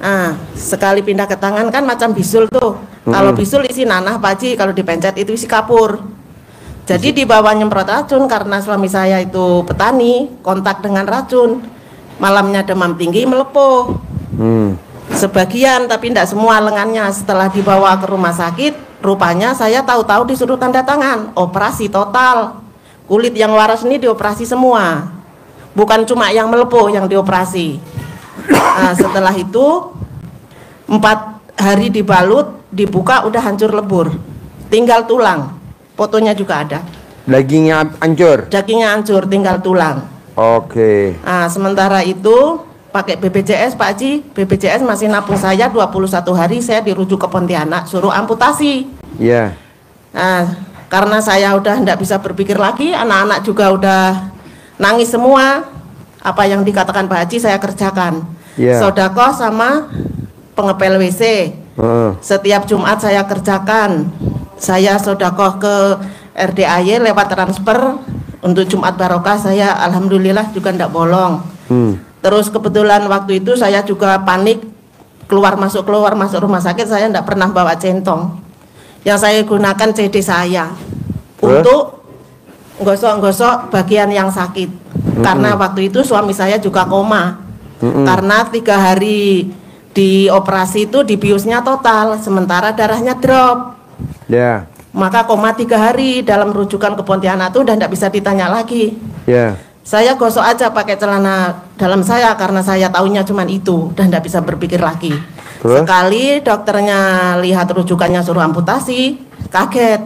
Nah, sekali pindah ke tangan kan macam bisul tuh. Kalau bisul isi nanah Pak Haji, kalau dipencet itu isi kapur. Jadi dibawa nyemprot racun karena suami saya itu petani, kontak dengan racun. Malamnya demam tinggi, melepuh. Sebagian tapi tidak semua lengannya. Setelah dibawa ke rumah sakit, rupanya saya tahu-tahu disuruh tanda tangan, operasi total. Kulit yang waras ini dioperasi semua. Bukan cuma yang melepuh yang dioperasi. Nah, setelah itu 4 hari dibalut, dibuka udah hancur lebur. Tinggal tulang. Fotonya juga ada. Dagingnya hancur? Dagingnya hancur, tinggal tulang. Oke. Nah, sementara itu pakai BPJS Pak Haji. BPJS masih napung saya 21 hari, saya dirujuk ke Pontianak, suruh amputasi. Iya. Nah, karena saya udah tidak bisa berpikir lagi, anak-anak juga udah nangis semua. Apa yang dikatakan Pak Haji saya kerjakan. Sodakoh sama pengepel WC. Setiap Jumat saya kerjakan. Saya sodakoh ke RDAY lewat transfer. Untuk Jumat Barokah saya alhamdulillah juga tidak bolong. Terus kebetulan waktu itu saya juga panik keluar masuk rumah sakit saya tidak pernah bawa centong. Yang saya gunakan CD saya untuk gosok-gosok bagian yang sakit. Karena waktu itu suami saya juga koma. Karena 3 hari di operasi itu dibiusnya total, sementara darahnya drop. Ya. Maka koma 3 hari, dalam rujukan ke Pontianak itu udah tidak bisa ditanya lagi. Ya. Saya gosok aja pakai celana dalam saya karena saya taunya cuman itu dan tidak bisa berpikir lagi. Terus? Sekali dokternya lihat rujukannya suruh amputasi, kaget.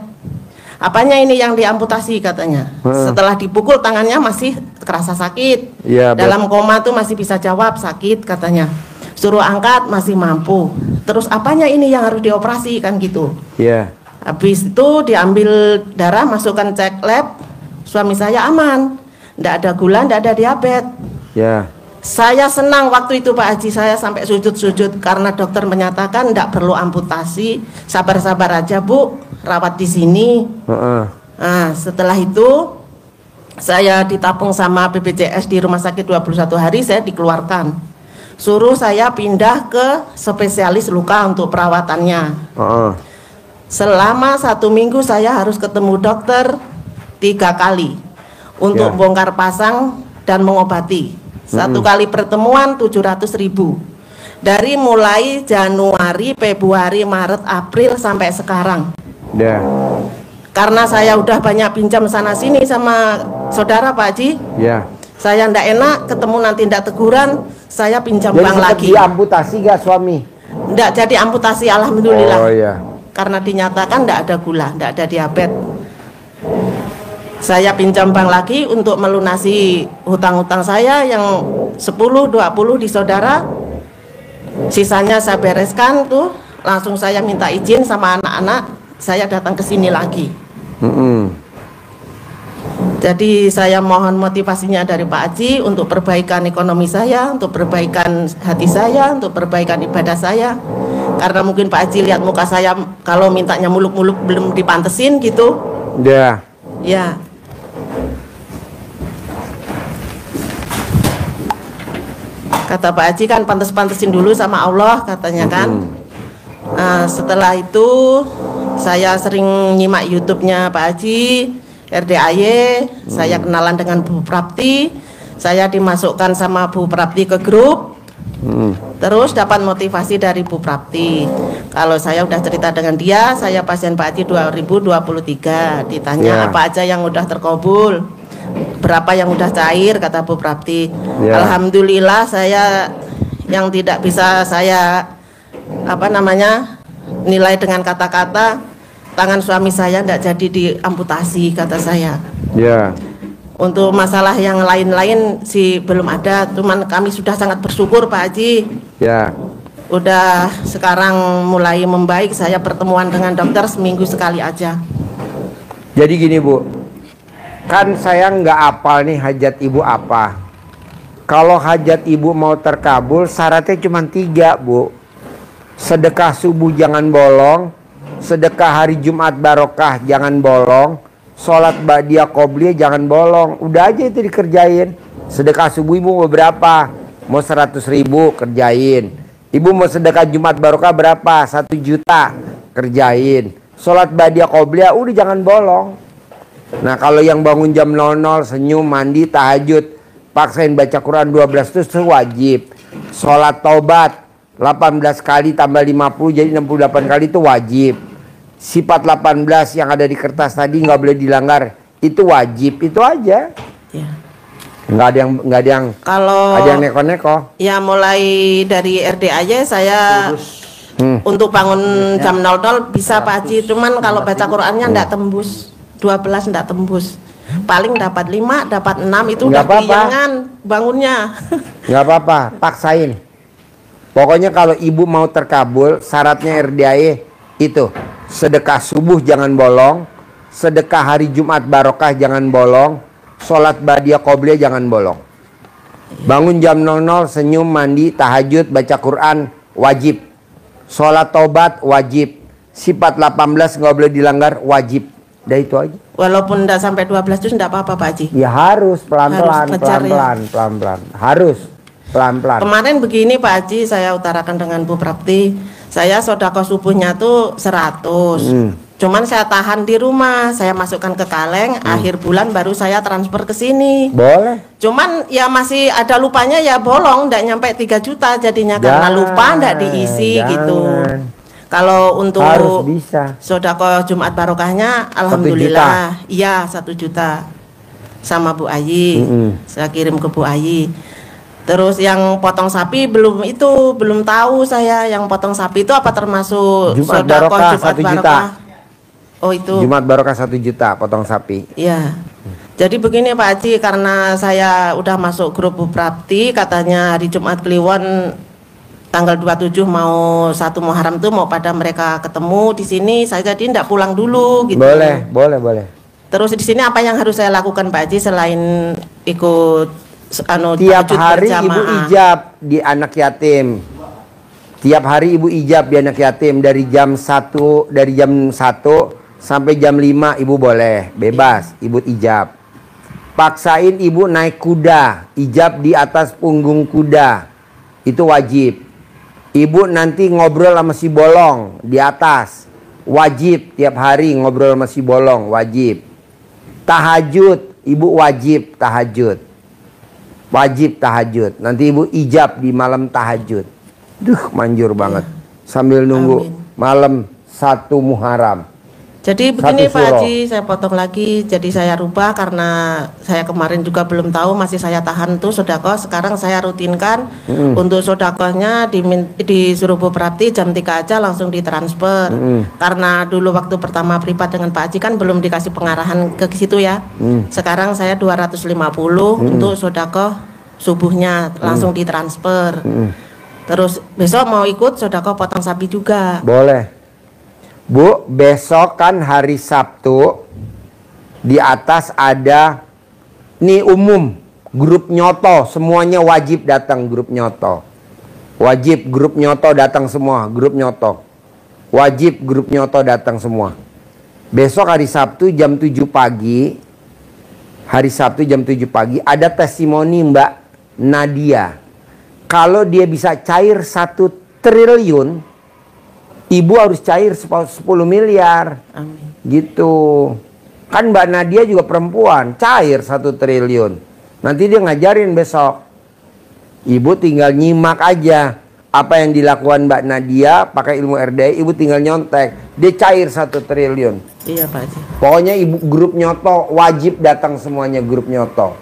Apanya ini yang diamputasi katanya. Setelah dipukul tangannya masih kerasa sakit. Ya, dalam koma tuh masih bisa jawab sakit katanya. Suruh angkat masih mampu. Terus apanya ini yang harus dioperasi kan gitu. Ya. Habis itu diambil darah, masukkan cek lab. Suami saya aman. Tidak ada gula, tidak ada diabetes. Ya. Saya senang waktu itu Pak Haji, saya sampai sujud-sujud karena dokter menyatakan tidak perlu amputasi, sabar-sabar aja Bu, rawat di sini. Nah, setelah itu saya ditapung sama BPJS di rumah sakit 21 hari, saya dikeluarkan. Suruh saya pindah ke spesialis luka untuk perawatannya. Selama 1 minggu saya harus ketemu dokter 3 kali untuk bongkar pasang dan mengobati. 1 kali pertemuan 700.000. Dari mulai Januari, Februari, Maret, April sampai sekarang. Ya. Karena saya udah banyak pinjam sana sini sama saudara Pak Haji. Ya. Saya ndak enak ketemu nanti ndak teguran, saya pinjam Jadi bank lagi. diamputasi gak suami? Ndak jadi amputasi alhamdulillah. Oh iya. Karena dinyatakan ndak ada gula, ndak ada diabetes. Saya pinjam bank lagi untuk melunasi hutang-hutang saya yang 10-20 di saudara. Sisanya saya bereskan tuh, langsung saya minta izin sama anak-anak, saya datang ke sini lagi. Jadi saya mohon motivasinya dari Pak Haji untuk perbaikan ekonomi saya, untuk perbaikan hati saya, untuk perbaikan ibadah saya. Karena mungkin Pak Haji lihat muka saya kalau mintanya muluk-muluk belum dipantesin gitu. Ya. Ya. Kata Pak Haji kan pantes-pantesin dulu sama Allah katanya kan. Nah, setelah itu saya sering nyimak YouTube-nya Pak Haji, RDAY, saya kenalan dengan Bu Prapti, saya dimasukkan sama Bu Prapti ke grup. Terus dapat motivasi dari Bu Prapti. Kalau saya udah cerita dengan dia, saya pasien Pak Haji 2023. Ditanya apa aja yang udah terkabul, berapa yang udah cair, kata Bu Prapti. Alhamdulillah saya yang tidak bisa saya nilai dengan kata-kata, tangan suami saya tidak jadi diamputasi kata saya. Untuk masalah yang lain-lain sih belum ada, cuman kami sudah sangat bersyukur Pak Haji. Udah sekarang mulai membaik, saya pertemuan dengan dokter seminggu sekali aja. Jadi gini Bu, kan saya nggak apal nih hajat ibu apa. Kalau hajat ibu mau terkabul syaratnya cuma 3 Bu. Sedekah subuh jangan bolong, sedekah hari Jumat barokah jangan bolong, sholat ba'diyah qobliyah jangan bolong. Udah aja itu dikerjain. Sedekah subuh ibu mau berapa? Mau 100.000 kerjain. Ibu mau sedekah Jumat barokah berapa? 1 juta kerjain. Sholat ba'diyah qobliyah udah jangan bolong. Nah kalau yang bangun jam 00 senyum mandi tahajud paksain baca Quran 12 itu wajib. Sholat taubat 18 kali tambah 50 jadi 68 kali itu wajib. Sifat 18 yang ada di kertas tadi nggak boleh dilanggar, itu wajib, itu aja. Nggak ada yang kalau ada yang neko-neko. Ya mulai dari RD aja saya untuk bangun jam 00 bisa Pak Haji, cuman kalau baca Qurannya nggak tembus 12, nggak tembus. Paling dapat 5, dapat 6 itu udah keringan bangunnya. Nggak apa-apa, paksain. Pokoknya kalau ibu mau terkabul, syaratnya RDAE itu sedekah subuh jangan bolong, sedekah hari Jumat barokah jangan bolong, sholat ba'diyah qobliyah jangan bolong. Bangun jam 00, senyum, mandi, tahajud, baca Quran, wajib. Sholat taubat, wajib. Sifat 18 nggak boleh dilanggar, wajib. Udah itu aja. Walaupun udah sampai 12 itu enggak apa-apa Pak Haji? Ya harus pelan-pelan, pelan-pelan, pelan-pelan. Harus. Pelan-pelan. Kemarin begini Pak Haji, saya utarakan dengan Bu Prapti. Saya sodako subuhnya tuh 100. Cuman saya tahan di rumah, saya masukkan ke kaleng, akhir bulan baru saya transfer ke sini. Boleh. Cuman ya masih ada lupanya ya bolong, ndak nyampe 3 juta jadinya karena lupa ndak diisi gitu. Kalau untuk harus bisa. sodako Jumat Barokahnya, alhamdulillah, iya 1 juta sama Bu Ayi. Saya kirim ke Bu Ayi. Terus yang potong sapi belum tahu saya yang potong sapi itu apa termasuk Jumat sodako Barokah Jumat 1 juta. Barokah? Oh itu. Jumat Barokah 1 juta potong sapi. Iya. Jadi begini Pak Haji, karena saya udah masuk grup Bu Prapti, katanya hari Jumat Kliwon tanggal 27 mau 1 Muharram tuh mau pada mereka ketemu di sini, saya jadi tidak pulang dulu gitu. Boleh. Terus di sini apa yang harus saya lakukan Pak Haji selain ikut tiap hari ibu ijab di anak yatim. Tiap hari ibu ijab di anak yatim dari jam 1 sampai jam 5 ibu boleh bebas ibu ijab. Paksain ibu naik kuda, ijab di atas punggung kuda. Itu wajib. Ibu nanti ngobrol sama si bolong di atas. Wajib tiap hari ngobrol sama si bolong, wajib. Tahajud, ibu wajib tahajud. Wajib tahajud. Nanti ibu ijab di malam tahajud. Duh, manjur banget. Sambil nunggu malam 1 Muharram. Jadi begini Pak Haji, saya potong lagi. Jadi saya rubah karena saya kemarin juga belum tahu, masih saya tahan tuh sodako. Sekarang saya rutinkan untuk sodakohnya disuruh Bu Prapti jam 3 aja langsung ditransfer. Karena dulu waktu pertama privat dengan Pak Haji kan belum dikasih pengarahan ke situ ya. Sekarang saya 250 untuk sodako subuhnya langsung ditransfer. Terus besok mau ikut sodako potong sapi juga. Boleh. Bu, besok kan hari Sabtu, di atas ada nih umum grup nyoto, semuanya wajib datang grup nyoto. Wajib grup nyoto datang semua, grup nyoto. Wajib grup nyoto datang semua. Besok hari Sabtu jam 7 pagi, hari Sabtu jam 7 pagi ada testimoni Mbak Nadia. Kalau dia bisa cair 1 triliun, ibu harus cair 10 miliar. Amin. Gitu. Kan Mbak Nadia juga perempuan, cair 1 triliun. Nanti dia ngajarin besok. Ibu tinggal nyimak aja apa yang dilakukan Mbak Nadia pakai ilmu RDI, ibu tinggal nyontek. Dia cair 1 triliun. Iya Pak Haji. Pokoknya ibu grup nyoto wajib datang semuanya grup nyoto.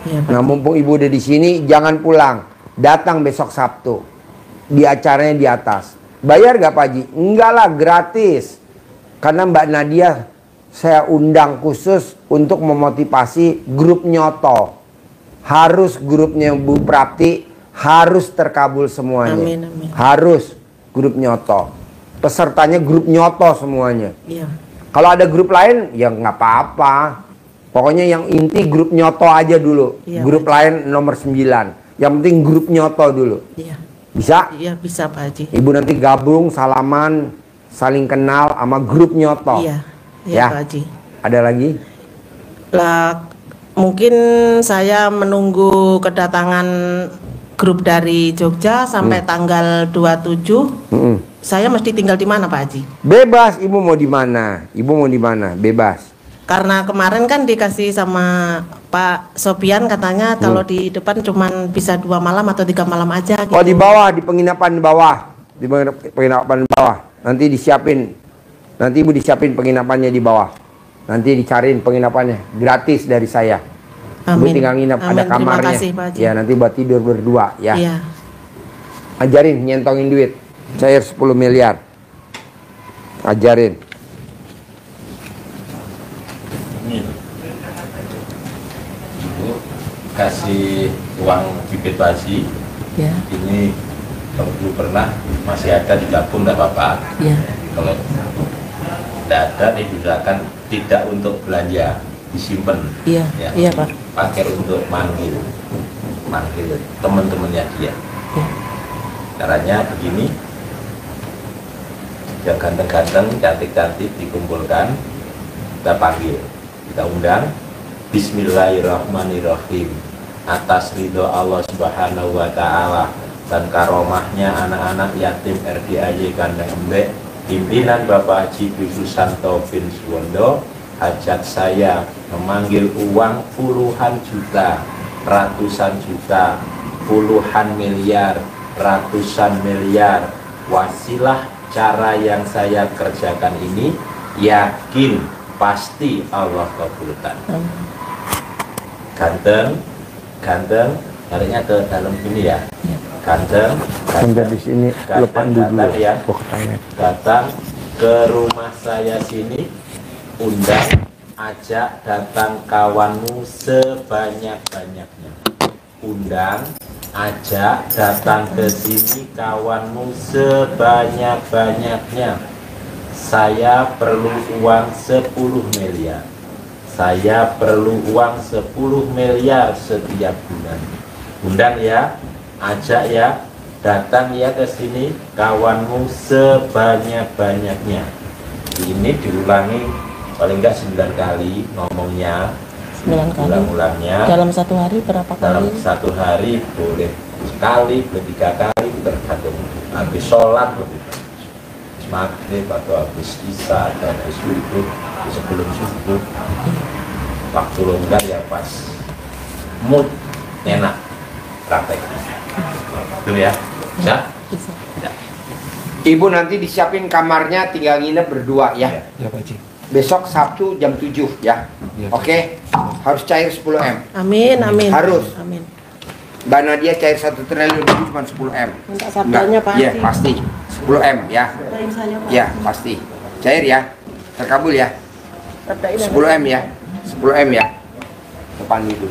Iya, Pak Nah, mumpung ibu udah di sini, jangan pulang. Datang besok Sabtu. Di acaranya di atas. Bayar gak Pak Haji? Enggak lah, gratis. Karena Mbak Nadia saya undang khusus untuk memotivasi grup nyoto. Harus grupnya Bu Prapti harus terkabul semuanya. Amin, amin. Harus grup nyoto. Pesertanya grup nyoto semuanya. Iya. Kalau ada grup lain ya nggak apa-apa. Pokoknya yang inti grup nyoto aja dulu. Iya, Grup lain nomor 9. Yang penting grup nyoto dulu. Iya. Bisa? Iya bisa Pak Haji. Ibu nanti gabung, salaman, saling kenal sama grup nyoto. Iya. Iya Ya. Pak Haji. Ada lagi? Lah mungkin saya menunggu kedatangan grup dari Jogja sampai tanggal 27. Saya mesti tinggal di mana Pak Haji? Bebas, ibu mau di mana? Ibu mau di mana? Bebas. Karena kemarin kan dikasih sama Pak Sopian katanya kalau di depan cuman bisa 2 malam atau 3 malam aja gitu. Oh, di bawah, di penginapan bawah. Di penginapan bawah. Nanti disiapin. Nanti ibu disiapin penginapannya di bawah. Nanti dicariin penginapannya gratis dari saya. Amin. Ibu tinggal nginap, Amin. ada kamarnya. Terima kasih, Pak Haji. Ya, nanti buat tidur berdua ya. Iya. Ajarin nyentongin duit. Cair 10 miliar. Ajarin. Ibu kasih uang bibit basi. Ya. Ini kalau belum pernah masih ada digabung nggak apa-apa. Ya. Kalau tidak ada digunakan tidak untuk belanja, disimpan. Iya. Ya. Iya Pak. Pakai untuk manggil teman-temannya dia. Ya. Caranya begini, yang ganteng-ganteng, cantik-cantik dikumpulkan, kita panggil, kita undang. Bismillahirrahmanirrahim. atas ridho Allah Subhanahu wa Ta'ala dan karomahnya anak-anak yatim RDAY Kandang Embek, pimpinan Bapak Haji Susanto bin Suwondo, hajat saya memanggil uang puluhan juta, ratusan juta, puluhan miliar, ratusan miliar. Wasilah cara yang saya kerjakan ini, yakin pasti Allah kabulkan. Ganteng, taruhnya ke dalam ini ya. Ganteng, di sini lepas dulu ya. Datang ke rumah saya sini, undang, ajak datang kawanmu sebanyak-banyaknya. Undang, ajak datang ke sini kawanmu sebanyak-banyaknya. Saya perlu uang 10 miliar. Saya perlu uang 10 miliar setiap bulan. Undang ya, ajak ya, datang ya ke sini kawanmu sebanyak-banyaknya. Ini diulangi paling enggak 9 kali ngomongnya. 9 kali. Ulang-ulangnya. Dalam satu hari berapa kali? Dalam satu hari boleh sekali, boleh 3 kali, tergantung habis sholat, maghrib atau habis isya atau habis subuh, sebelum subuh. Waktu longgar ya pas mood enak prakteknya. Itu ya, bisa? Ya. Ibu nanti disiapin kamarnya, tinggal nginep berdua ya. Ya Pak Haji. Besok Sabtu jam 7 ya. Oke. Harus cair 10 M. Amin, amin. Harus. Amin. Mbak Nadia cair 1 triliun itu cuma 10 M. Minta sabdanya Pak Iya, Haji. pasti. 10 M ya. Doain saya Pak. Ya, pasti. Cair ya. Terkabul ya. Sabdain 10 M ya. 10 M ya. Depan dulu.